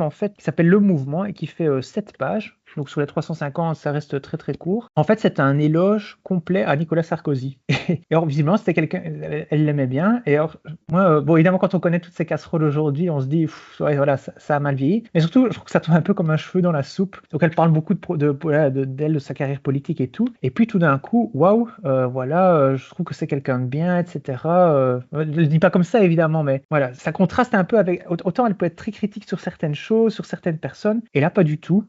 en fait, qui s'appelle Le Mouvement et qui fait 7 pages. Donc, sur les 350, ça reste très, très court. En fait, c'est un éloge complet à Nicolas Sarkozy. Et alors, visiblement, c'était quelqu'un, elle l'aimait bien. Et alors, moi, bon, évidemment, quand on connaît toutes ces casseroles aujourd'hui, on se dit, ouais, voilà, ça a mal vieilli. Mais surtout, je trouve que ça tombe un peu comme un cheveu dans la soupe. Donc, elle parle beaucoup d'elle, de sa carrière politique et tout. Et puis, tout d'un coup, waouh, voilà, je trouve que c'est quelqu'un de bien, etc. Je le dis pas comme ça, évidemment, mais voilà, ça contraste un peu avec. Autant elle peut être très critique sur certaines choses, sur certaines personnes, et là, pas du tout.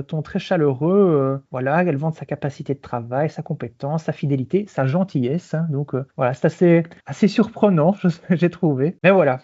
Ton très chaleureux, voilà, elle vante sa capacité de travail, sa compétence, sa fidélité, sa gentillesse. Hein, donc, voilà, c'est assez surprenant, j'ai trouvé. Mais voilà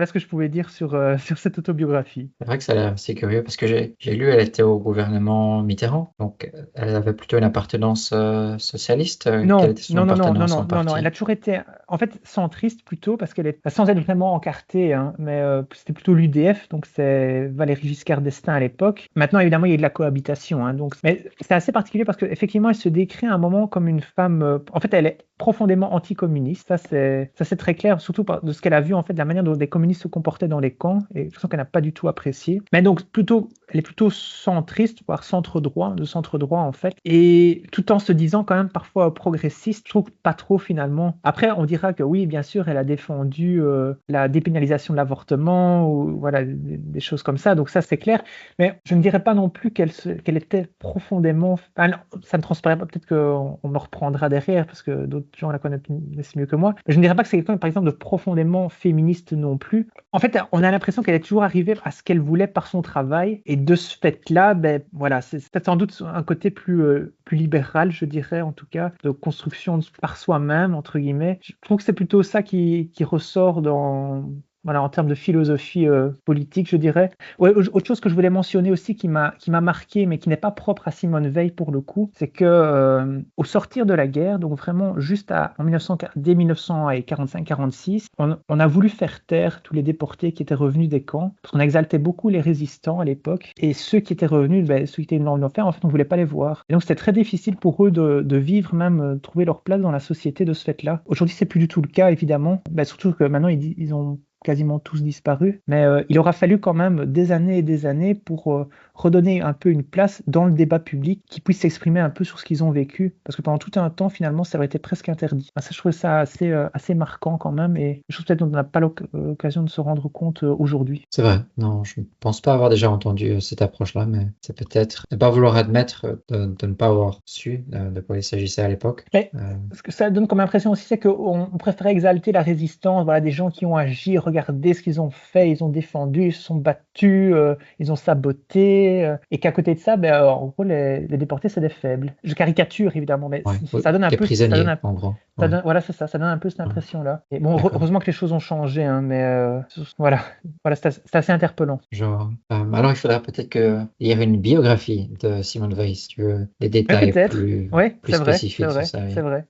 ce que je pouvais dire sur cette autobiographie. C'est vrai que ça a l'air assez curieux parce que j'ai lu, elle était au gouvernement Mitterrand, donc elle avait plutôt une appartenance socialiste. Non, Quelle était son appartenance en parti? elle a toujours été, en fait, centriste plutôt, parce qu'elle est, sans être vraiment encartée, hein, mais c'était plutôt l'UDF, donc c'est Valéry Giscard d'Estaing à l'époque. Maintenant, évidemment, il y a de la cohabitation, hein, donc, mais c'est assez particulier parce qu'effectivement, elle se décrit à un moment comme une femme, en fait, elle est profondément anticommuniste, ça c'est très clair, surtout de ce qu'elle a vu, en fait, de la manière dont les communistes se comportaient dans les camps, et je sens qu'elle n'a pas du tout apprécié. Mais donc, elle est plutôt centriste, voire centre-droit, en fait, et tout en se disant quand même parfois progressiste, je trouve pas trop finalement. Après, on dira que oui, bien sûr, elle a défendu la dépénalisation de l'avortement, ou voilà, des choses comme ça, donc ça c'est clair, mais je ne dirais pas non plus qu'elle était profondément... Enfin, ça ne transparaît pas, peut-être qu'on me reprendra derrière, parce que d'autres gens la connaissent mieux que moi, mais je ne dirais pas que c'est quelqu'un, par exemple, de profondément féministe non plus. En fait, on a l'impression qu'elle est toujours arrivée à ce qu'elle voulait par son travail, et de ce fait-là, ben, voilà, c'est peut-être sans doute un côté plus libéral, je dirais, en tout cas, de construction par soi-même, entre guillemets. Je trouve que c'est plutôt ça qui ressort voilà, en termes de philosophie politique, je dirais. Ouais, autre chose que je voulais mentionner aussi qui m'a marqué, mais qui n'est pas propre à Simone Veil pour le coup, c'est que au sortir de la guerre, donc vraiment juste dès 1945-46, on a voulu faire taire tous les déportés qui étaient revenus des camps, parce qu'on exaltait beaucoup les résistants à l'époque, et ceux qui étaient revenus, ceux qui étaient venus en enfer, en fait, on ne voulait pas les voir. Et donc c'était très difficile pour eux de vivre, même trouver leur place dans la société de ce fait-là. Aujourd'hui, c'est plus du tout le cas, évidemment, surtout que maintenant, ils ont quasiment tous disparus, mais il aura fallu quand même des années et des années pour redonner un peu une place dans le débat public, qui puisse s'exprimer un peu sur ce qu'ils ont vécu, parce que pendant tout un temps, finalement, ça aurait été presque interdit. Ça, je trouvais ça assez marquant quand même, et je trouve peut-être qu'on n'a pas l'occasion de se rendre compte aujourd'hui. C'est vrai, non, je ne pense pas avoir déjà entendu cette approche-là, mais c'est peut-être ne pas vouloir admettre de ne pas avoir su de quoi il s'agissait à l'époque. Ce que ça donne comme impression aussi, c'est qu'on préférait exalter la résistance, voilà, des gens qui ont agi, regardez ce qu'ils ont fait, ils ont défendu, ils se sont battus, ils ont saboté, et qu'à côté de ça, en gros, les déportés, c'est des faibles. Je caricature, évidemment, mais Ouais, ça donne un des peu... prisonniers, en gros. Ouais. Voilà, c'est ça donne un peu cette impression-là. Et bon, D'accord. heureusement que les choses ont changé, hein, mais voilà, c'est assez interpellant. Genre, alors il faudra peut-être qu'il y ait une biographie de Simone Weil, si tu veux, des Mais détails peut-être, ouais, plus c'est vrai, c'est spécifiques sur vrai, sa c'est vie. vrai.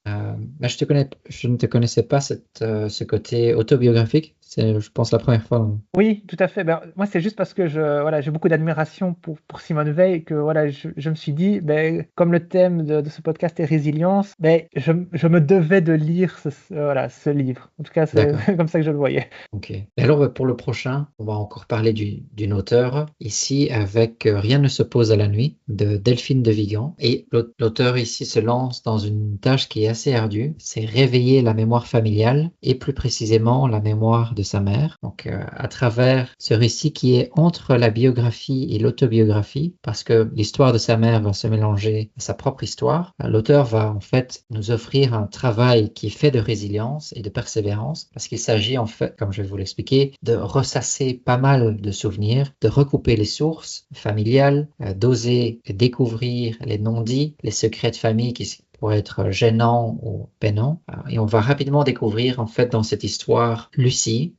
Mais je ne te connaissais pas ce côté autobiographique. C'est, je pense, la première fois. Oui, tout à fait. Ben, moi, c'est juste parce que j'ai beaucoup d'admiration pour Simone Veil que voilà, je me suis dit, ben, comme le thème de ce podcast est résilience, ben, je me devais de lire ce livre. En tout cas, c'est D'accord. comme ça que je le voyais. Ok. Et alors, pour le prochain, on va encore parler d'une auteure ici avec Rien ne se pose à la nuit de Delphine de Vigan. Et l'auteur ici se lance dans une tâche qui est assez ardue, c'est réveiller la mémoire familiale et plus précisément la mémoire de sa mère. Donc, à travers ce récit qui est entre la biographie et l'autobiographie, parce que l'histoire de sa mère va se mélanger à sa propre histoire, l'auteur va en fait nous offrir un travail qui est fait de résilience et de persévérance, parce qu'il s'agit en fait, comme je vais vous l'expliquer, de ressasser pas mal de souvenirs, de recouper les sources familiales, d'oser découvrir les non-dits, les secrets de famille qui pourraient être gênants ou peinants. Et on va rapidement découvrir en fait dans cette histoire Lucille,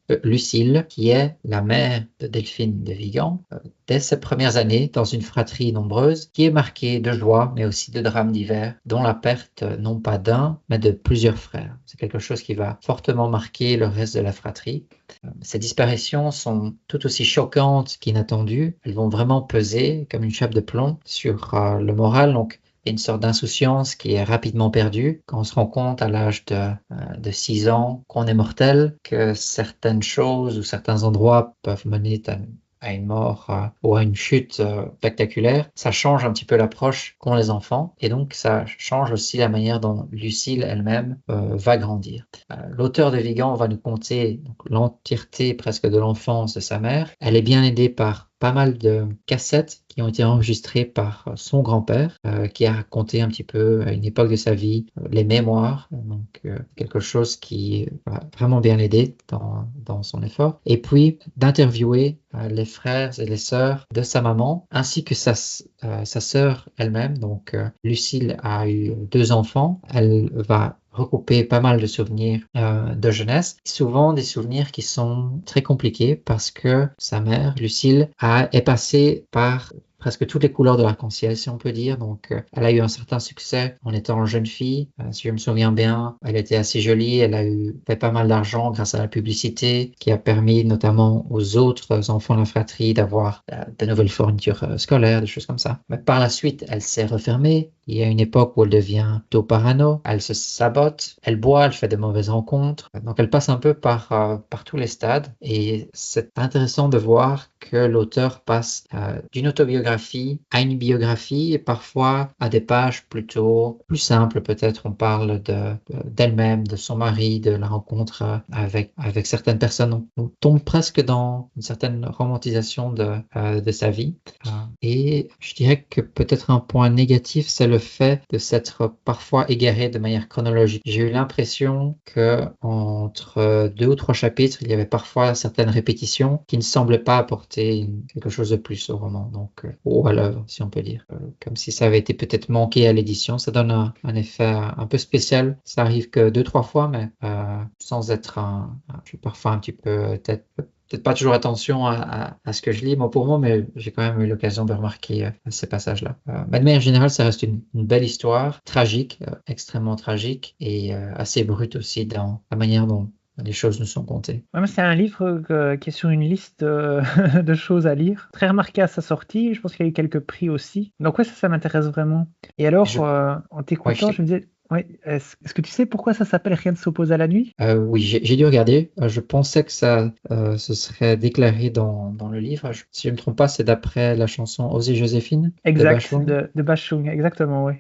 qui est la mère de Delphine de Vigan, dès ses premières années dans une fratrie nombreuse qui est marquée de joie mais aussi de drames divers, dont la perte non pas d'un mais de plusieurs frères. C'est quelque chose qui va fortement marquer le reste de la fratrie. Ces disparitions sont tout aussi choquantes qu'inattendues. Elles vont vraiment peser comme une chape de plomb sur le moral. Donc, il y a une sorte d'insouciance qui est rapidement perdue quand on se rend compte à l'âge de 6 ans qu'on est mortel, que certaines choses ou certains endroits peuvent mener à une mort ou à une chute spectaculaire. Ça change un petit peu l'approche qu'ont les enfants et donc ça change aussi la manière dont Lucille elle-même va grandir. L'auteur de Vigan va nous conter l'entièreté presque de l'enfance de sa mère. Elle est bien aidée par pas mal de cassettes qui ont été enregistrées par son grand-père, qui a raconté un petit peu à une époque de sa vie les mémoires, donc quelque chose qui va vraiment bien l'aider dans son effort. Et puis d'interviewer les frères et les sœurs de sa maman, ainsi que sa sœur elle-même. Donc Lucille a eu 2 enfants. Elle va recouper pas mal de souvenirs de jeunesse, souvent des souvenirs qui sont très compliqués parce que sa mère, Lucille, est passée par presque toutes les couleurs de l'arc-en-ciel, si on peut dire. Donc, elle a eu un certain succès en étant jeune fille. Si je me souviens bien, elle était assez jolie. Elle a fait pas mal d'argent grâce à la publicité, qui a permis notamment aux autres enfants de la fratrie d'avoir de nouvelles fournitures scolaires, des choses comme ça. Mais par la suite, elle s'est refermée. Il y a une époque où elle devient plutôt parano, elle se sabote, elle boit, elle fait de mauvaises rencontres. Donc elle passe un peu par tous les stades et c'est intéressant de voir que l'auteur passe d'une autobiographie à une biographie et parfois à des pages plutôt plus simples. Peut-être on parle d'elle-même, de son mari, de la rencontre avec certaines personnes. On tombe presque dans une certaine romantisation de sa vie. Et je dirais que peut-être un point négatif, c'est le fait de s'être parfois égaré de manière chronologique. J'ai eu l'impression que entre 2 ou 3 chapitres, il y avait parfois certaines répétitions qui ne semblaient pas apporter quelque chose de plus au roman, donc ou à l'œuvre, si on peut dire. Comme si ça avait été peut-être manqué à l'édition. Ça donne un effet un peu spécial. Ça arrive que 2-3 fois, mais sans être je suis parfois un petit peu peut-être pas toujours attention à ce que je lis, moi pour moi, mais j'ai quand même eu l'occasion de remarquer ces passages-là. Mais de manière générale, ça reste une belle histoire, tragique, extrêmement tragique, et assez brute aussi dans la manière dont les choses nous sont contées. Ouais, mais c'est un livre qui est sur une liste de choses à lire. Très remarqué à sa sortie, je pense qu'il y a eu quelques prix aussi. Donc ouais, ça m'intéresse vraiment. Et alors, en t'écoutant, je me disais, ouais, est-ce que tu sais pourquoi ça s'appelle Rien ne s'oppose à la nuit? Oui, j'ai dû regarder. Je pensais que ça se serait déclaré dans le livre. Si je ne me trompe pas, c'est d'après la chanson Osez Joséphine de Bachung. De Bachung, exactement, oui.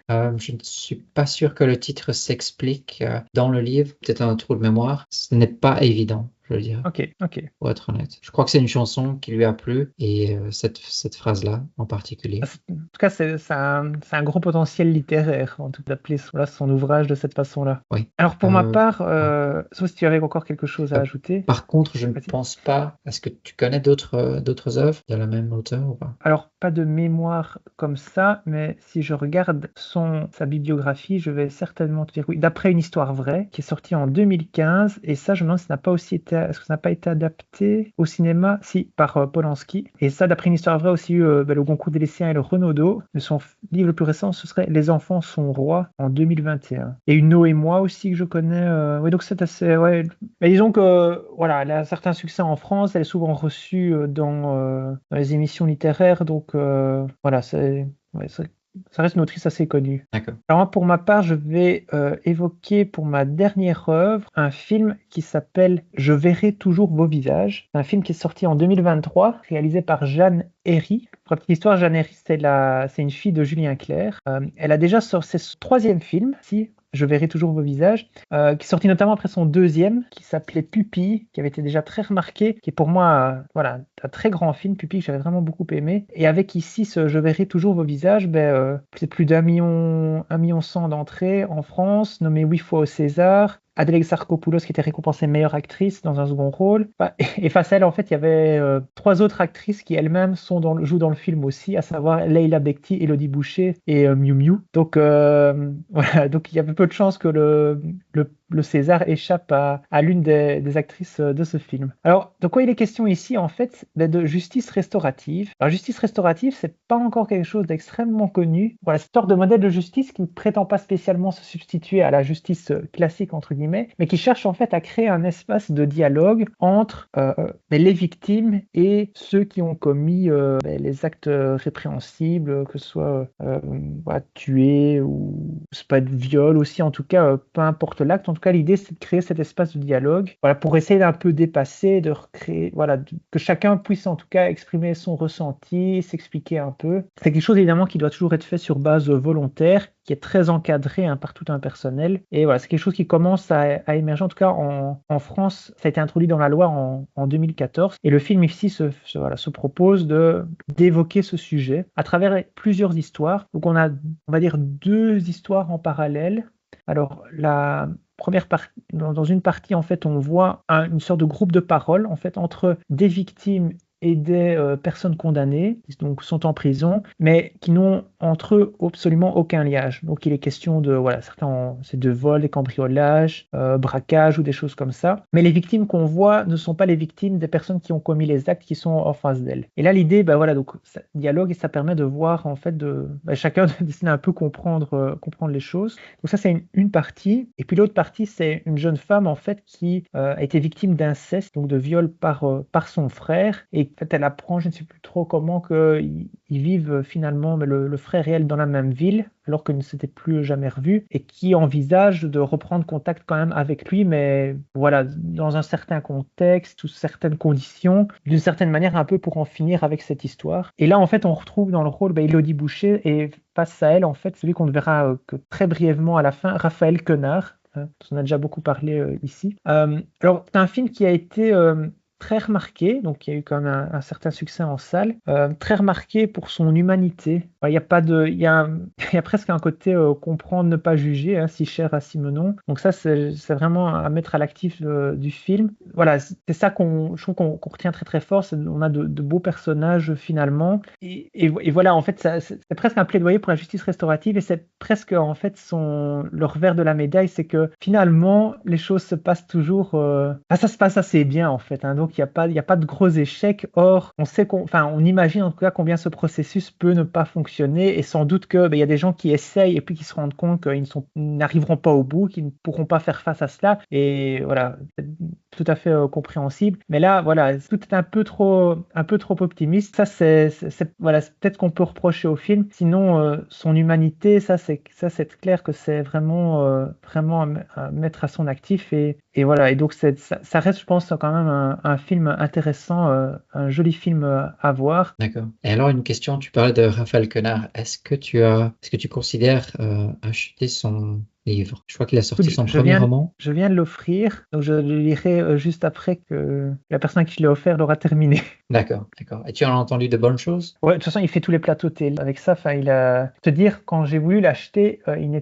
Je ne suis pas sûr que le titre s'explique dans le livre. Peut-être un trou de mémoire. Ce n'est pas évident. je le dirais, Ok, ok. pour être honnête. Je crois que c'est une chanson qui lui a plu, et cette phrase-là en particulier. En tout cas, c'est un gros potentiel littéraire, en tout cas, d'appeler son ouvrage de cette façon-là. Oui. Alors, pour ma part, Ouais. sauf si tu avais encore quelque chose à Euh, ajouter. Par contre, je ne Vas-y. pense pas. Est-ce que tu connais d'autres œuvres de la même auteur ou pas? Alors, pas de mémoire comme ça, mais si je regarde sa bibliographie, je vais certainement te dire oui. D'après une histoire vraie, qui est sortie en 2015, et ça, je me demande si est-ce que ça n'a pas été adapté au cinéma? Si, par Polanski. Et ça, d'après une histoire vraie, aussi eu le Goncourt des Lycéens et le Renaudot. Mais son livre le plus récent, ce serait Les enfants sont rois en 2021. Et une Noé et moi aussi que je connais. Oui, donc c'est assez. Ouais. Mais disons que voilà, elle a un certain succès en France, elle est souvent reçue dans les émissions littéraires, donc voilà, ouais, ça reste une autrice assez connue. D'accord. Alors moi, pour ma part, je vais évoquer pour ma dernière œuvre un film qui s'appelle Je verrai toujours vos visages. C'est un film qui est sorti en 2023, réalisé par Jeanne Herry. Pour la petite histoire, Jeanne Herry, c'est une fille de Julien Clerc. Elle a déjà sorti son troisième film, si Je verrai toujours vos visages, qui est sorti notamment après son deuxième, qui s'appelait Pupille, qui avait été déjà très remarqué, qui est pour moi voilà, un très grand film, Pupille, que j'avais vraiment beaucoup aimé. Et avec ici ce Je verrai toujours vos visages, c'est plus d'1,1 million d'entrées en France, nommé 8 fois au César. Adèle Exarchopoulos qui était récompensée meilleure actrice dans un second rôle. Et face à elle, en fait, il y avait 3 autres actrices qui elles-mêmes jouent dans le film aussi, à savoir Leila Bekti, Élodie Boucher et Miu Miu. Donc voilà, donc il y avait peu de chances que le César échappe à l'une des actrices de ce film. Alors, de quoi il est question ici, en fait? De justice restaurative. Alors, justice restaurative, c'est pas encore quelque chose d'extrêmement connu. Voilà, c'est une sorte de modèle de justice qui ne prétend pas spécialement se substituer à la justice classique, entre guillemets, mais qui cherche en fait à créer un espace de dialogue entre les victimes et ceux qui ont commis les actes répréhensibles, que ce soit voilà, tuer ou c'est pas de viol aussi, en tout cas, peu importe l'acte. En tout cas, l'idée, c'est de créer cet espace de dialogue, voilà, pour essayer d'un peu dépasser, de recréer, voilà, que chacun puisse en tout cas exprimer son ressenti, s'expliquer un peu. C'est quelque chose évidemment qui doit toujours être fait sur base volontaire, qui est très encadré par tout un personnel. Et voilà, c'est quelque chose qui commence à émerger, en tout cas en France. Ça a été introduit dans la loi en 2014. Et le film ici se propose d'évoquer ce sujet à travers plusieurs histoires. Donc on va dire 2 histoires en parallèle. Alors la première partie, dans une partie, en fait, on voit une sorte de groupe de parole, en fait, entre des victimes et des personnes condamnées, qui donc sont en prison, mais qui n'ont entre eux absolument aucun liage. Donc il est question de, voilà, c'est de vol, des cambriolages, braquage ou des choses comme ça. Mais les victimes qu'on voit ne sont pas les victimes des personnes qui ont commis les actes qui sont en face d'elles. Et là l'idée, voilà, donc ça dialogue et ça permet de voir en fait chacun d'essayer un peu comprendre les choses. Donc ça c'est une partie. Et puis l'autre partie c'est une jeune femme en fait qui a été victime d'inceste, donc de viol par son frère, et en fait, elle apprend, je ne sais plus trop comment, qu'ils vivent finalement le frère et elle dans la même ville, alors qu'ils ne s'étaient plus jamais revus, et qui envisage de reprendre contact quand même avec lui, mais voilà, dans un certain contexte ou certaines conditions, d'une certaine manière, un peu pour en finir avec cette histoire. Et là, en fait, on retrouve dans le rôle Élodie Boucher, et face à elle, en fait, celui qu'on ne verra que très brièvement à la fin, Raphaël Quenard, dont on a déjà beaucoup parlé ici. Alors, c'est un film qui a été très remarqué, donc il y a eu quand même un certain succès en salle, très remarqué pour son humanité. Il y a presque un côté comprendre, ne pas juger, si cher à Simenon. Donc ça, c'est vraiment à mettre à l'actif du film. Voilà, c'est ça je trouve qu'on retient très très fort. On a de beaux personnages finalement. Et voilà, en fait, c'est presque un plaidoyer pour la justice restaurative, et c'est presque en fait le revers de la médaille, c'est que finalement, les choses se passent toujours... ça se passe assez bien en fait, donc il n'y a pas de gros échecs. Or, on imagine en tout cas combien ce processus peut ne pas fonctionner, et sans doute que y a des gens qui essayent et puis qui se rendent compte qu'ils n'arriveront pas au bout, qu'ils ne pourront pas faire face à cela. Et voilà, c'est tout à fait compréhensible. Mais là, voilà, tout est un peu trop optimiste. Ça, c'est peut-être qu'on peut reprocher au film. Sinon, son humanité, ça c'est clair que c'est vraiment à mettre à son actif. Et voilà, et donc ça reste, je pense, quand même un film intéressant, un joli film à voir. D'accord. Et alors une question, tu parlais de Raphaël Quenard. Est-ce que tu considères acheter livre. Je crois qu'il a sorti Écoute, son premier roman. je viens de l'offrir, donc je le lirai juste après que la personne à qui je l'ai offert l'aura terminé. D'accord. Et tu en as entendu de bonnes choses? Ouais, de toute façon, il fait tous les plateaux télé. Avec ça, enfin, te dire, quand j'ai voulu l'acheter, il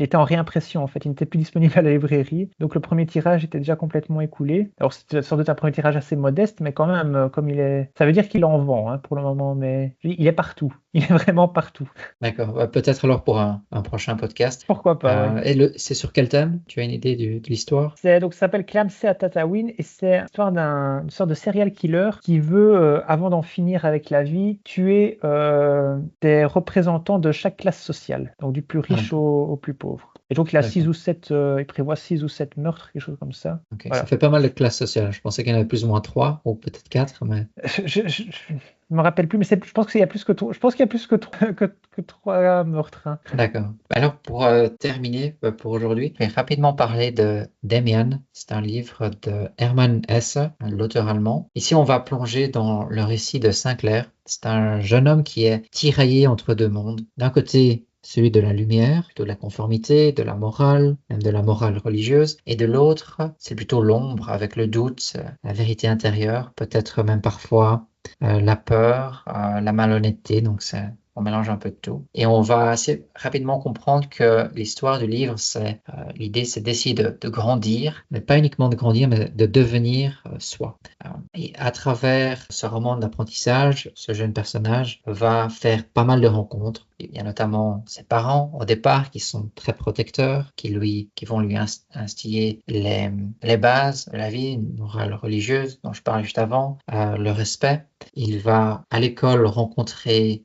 était en réimpression en fait. Il n'était plus disponible à la librairie. Donc le premier tirage était déjà complètement écoulé. Alors c'était sans doute un premier tirage assez modeste, mais quand même, ça veut dire qu'il en vend hein, pour le moment. Mais il est partout. Il est vraiment partout. D'accord. Peut-être alors pour un prochain podcast. Pourquoi pas, ouais. Et c'est sur quel thème? Tu as une idée de l'histoire? Donc ça s'appelle Clamsey à Tatooine et c'est l'histoire d'une sorte de serial killer qui veut, avant d'en finir avec la vie, tuer des représentants de chaque classe sociale, donc du plus riche au plus pauvre. Et donc il a 6 ou 7, il prévoit 6 ou 7 meurtres, quelque chose comme ça. Ok, Voilà. ça fait pas mal de classes sociales. Je pensais qu'il y en avait plus ou moins 3 ou peut-être 4, mais Je me rappelle plus, mais je pense qu'il y a plus que je pense qu'il y a plus que 3 meurtres. Hein. d'accord. Alors pour terminer pour aujourd'hui, je vais rapidement parler de Demian. C'est un livre de Hermann Hesse, l'auteur allemand. Ici, on va plonger dans le récit de Sinclair. C'est un jeune homme qui est tiraillé entre deux mondes. D'un côté, celui de la lumière, plutôt de la conformité, de la morale, même de la morale religieuse, et de l'autre, c'est plutôt l'ombre, avec le doute, la vérité intérieure, peut-être même parfois la peur, la malhonnêteté, donc on mélange un peu de tout. Et on va assez rapidement comprendre que l'histoire du livre, l'idée, c'est d'essayer de grandir, mais pas uniquement de grandir, mais de devenir soi. Et à travers ce roman d'apprentissage, ce jeune personnage va faire pas mal de rencontres. Il y a notamment ses parents au départ qui sont très protecteurs, qui vont lui instiller les bases de la vie, une morale religieuse dont je parlais juste avant, le respect. Il va à l'école rencontrer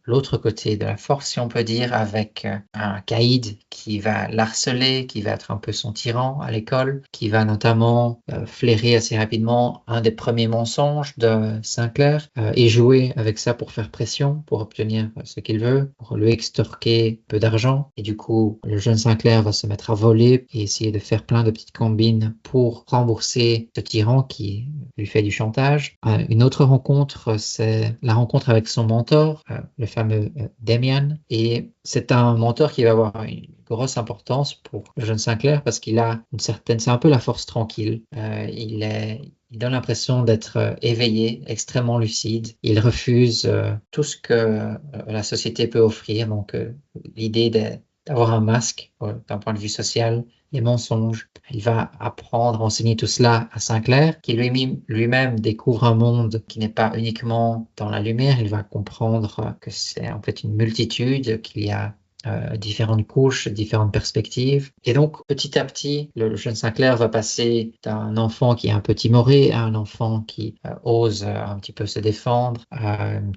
l'autre côté de la force, si on peut dire, avec un caïd qui va l'harceler, qui va être un peu son tyran à l'école, qui va notamment flairer assez rapidement un des premiers mensonges de Sinclair et jouer avec ça pour faire pression, pour obtenir ce qu'il veut, pour lui extorquer un peu d'argent. Et du coup, le jeune Sinclair va se mettre à voler et essayer de faire plein de petites combines pour rembourser ce tyran qui lui fait du chantage. Une autre rencontre, c'est la rencontre avec son mentor, le fameux Demian. Et c'est un mentor qui va avoir une grosse importance pour le jeune Sinclair parce qu'il a c'est un peu la force tranquille. Il donne l'impression d'être éveillé, extrêmement lucide. Il refuse tout ce que la société peut offrir. Donc, l'idée d'avoir un masque d'un point de vue social, les mensonges. Il va apprendre, enseigner tout cela à Sinclair, qui lui-même découvre un monde qui n'est pas uniquement dans la lumière. Il va comprendre que c'est en fait une multitude, qu'il y a différentes couches, différentes perspectives. Et donc, petit à petit, le jeune Sinclair va passer d'un enfant qui est un peu timoré à un enfant qui ose un petit peu se défendre,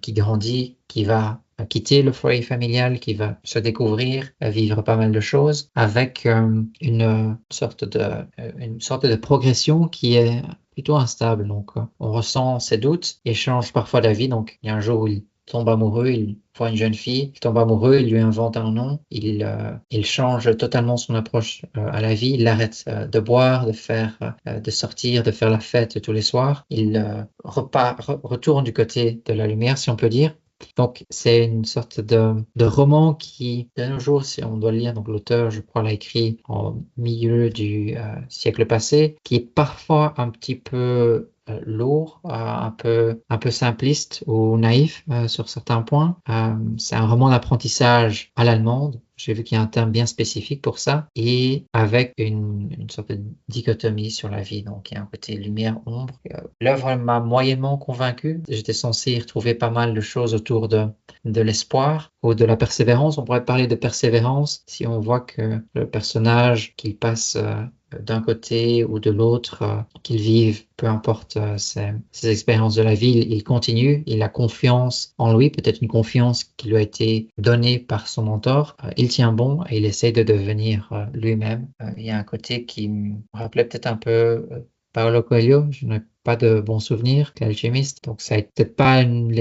qui grandit, qui va quitter le foyer familial, qui va se découvrir, vivre pas mal de choses, avec une sorte de progression qui est plutôt instable. Donc, on ressent ses doutes et change parfois d'avis. Donc, il y a un jour où il tombe amoureux, il voit une jeune fille, il tombe amoureux, il lui invente un nom, il change totalement son approche à la vie, il arrête de boire, de sortir, de faire la fête tous les soirs, il retourne du côté de la lumière, si on peut dire. Donc, c'est une sorte de roman qui, de nos jours, si on doit le lire, donc l'auteur, je crois, l'a écrit en milieu du siècle passé, qui est parfois un petit peu lourd, un peu simpliste ou naïf sur certains points. C'est un roman d'apprentissage à l'allemande. J'ai vu qu'il y a un terme bien spécifique pour ça et avec une sorte de dichotomie sur la vie. Donc, il y a un côté lumière-ombre. L'œuvre m'a moyennement convaincu. J'étais censé y retrouver pas mal de choses autour de l'espoir ou de la persévérance. On pourrait parler de persévérance si on voit que le personnage qu'il passe d'un côté ou de l'autre, qu'il vive, peu importe ses expériences de la vie, il continue, il a confiance en lui, peut-être une confiance qui lui a été donnée par son mentor. Il tient bon et il essaie de devenir lui-même. Il y a un côté qui me rappelait peut-être un peu Paolo Coelho, je n'ai pas de bons souvenirs, l'alchimiste, donc ça n'a peut-être pas une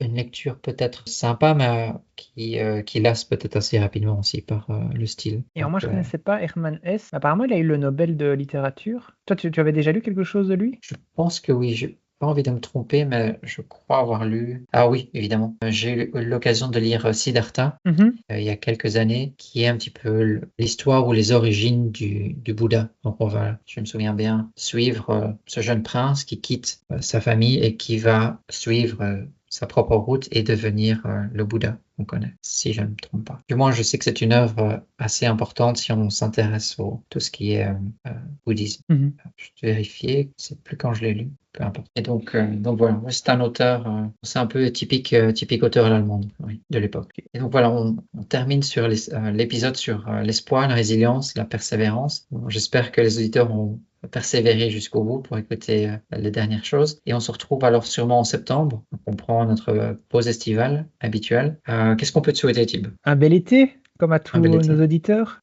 lecture peut-être sympa, mais qui lasse peut-être assez rapidement aussi par le style. Et alors moi je ne connaissais pas Hermann Hesse, apparemment il a eu le Nobel de littérature. Toi tu avais déjà lu quelque chose de lui? Je pense que oui, pas envie de me tromper, mais je crois avoir lu. Ah oui, évidemment. J'ai eu l'occasion de lire Siddhartha il y a quelques années, qui est un petit peu l'histoire ou les origines du Bouddha. Donc on va, je me souviens bien, suivre ce jeune prince qui quitte sa famille et qui va suivre sa propre route et devenir le Bouddha qu'on connaît, si je ne me trompe pas. Du moins, je sais que c'est une œuvre assez importante si on s'intéresse au tout ce qui est bouddhisme. Je vais vérifier, je ne sais plus quand je l'ai lu. Peu importe. Et donc voilà, c'est un auteur, c'est un peu typique auteur à l'allemande, oui, de l'époque. Et donc voilà, on termine sur l'épisode sur l'espoir, la résilience, la persévérance. Bon, j'espère que les auditeurs ont persévéré jusqu'au bout pour écouter les dernières choses. Et on se retrouve alors sûrement en septembre. Donc on prend notre pause estivale habituelle. Qu'est-ce qu'on peut te souhaiter, Thib? Un bel été, comme à tous bel été. nos auditeurs.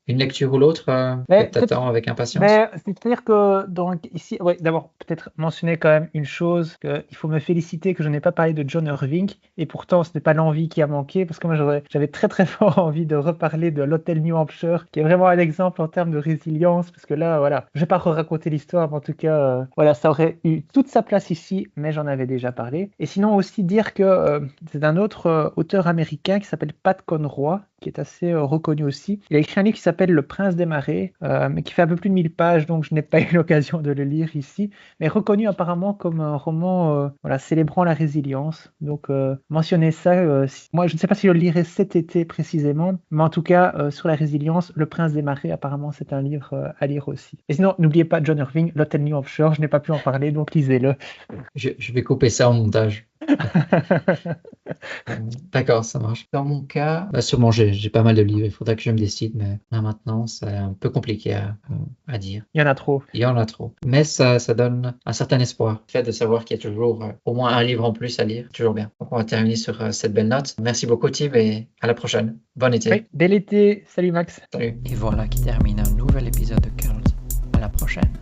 Une lecture ou l'autre que t'attends avec impatience? C'est-à-dire que donc, ici, d'abord, peut-être mentionner quand même une chose, qu'il faut me féliciter que je n'ai pas parlé de John Irving, et pourtant ce n'est pas l'envie qui a manqué, parce que moi j'avais très très fort envie de reparler de l'hôtel New Hampshire, qui est vraiment un exemple en termes de résilience, parce que là, voilà, je vais pas raconter l'histoire, mais en tout cas, voilà, ça aurait eu toute sa place ici, mais j'en avais déjà parlé. Et sinon aussi dire que c'est d'un autre auteur américain qui s'appelle Pat Conroy, qui est assez reconnu aussi. Il a écrit un livre qui s'appelle Le Prince des Marais, mais qui fait un peu plus de 1000 pages, donc je n'ai pas eu l'occasion de le lire ici, mais reconnu apparemment comme un roman célébrant la résilience. Donc mentionnez ça. Moi, je ne sais pas si je le lirai cet été précisément, mais en tout cas, sur la résilience, Le Prince des Marais, apparemment, c'est un livre à lire aussi. Et sinon, n'oubliez pas John Irving, l'hôtel New Hampshire, je n'ai pas pu en parler, donc lisez-le. Je vais couper ça en montage. D'accord, ça marche. Dans mon cas, sûrement j'ai pas mal de livres, il faudra que je me décide, mais là maintenant c'est un peu compliqué à dire. Il y en a trop. Il y en a trop. Mais ça donne un certain espoir. Le fait de savoir qu'il y a toujours au moins un livre en plus à lire, toujours bien. Donc on va terminer sur cette belle note. Merci beaucoup Thib et à la prochaine. Bon été. Oui, bel été. Salut Max. Salut. Et voilà qui termine un nouvel épisode de Curls. À la prochaine.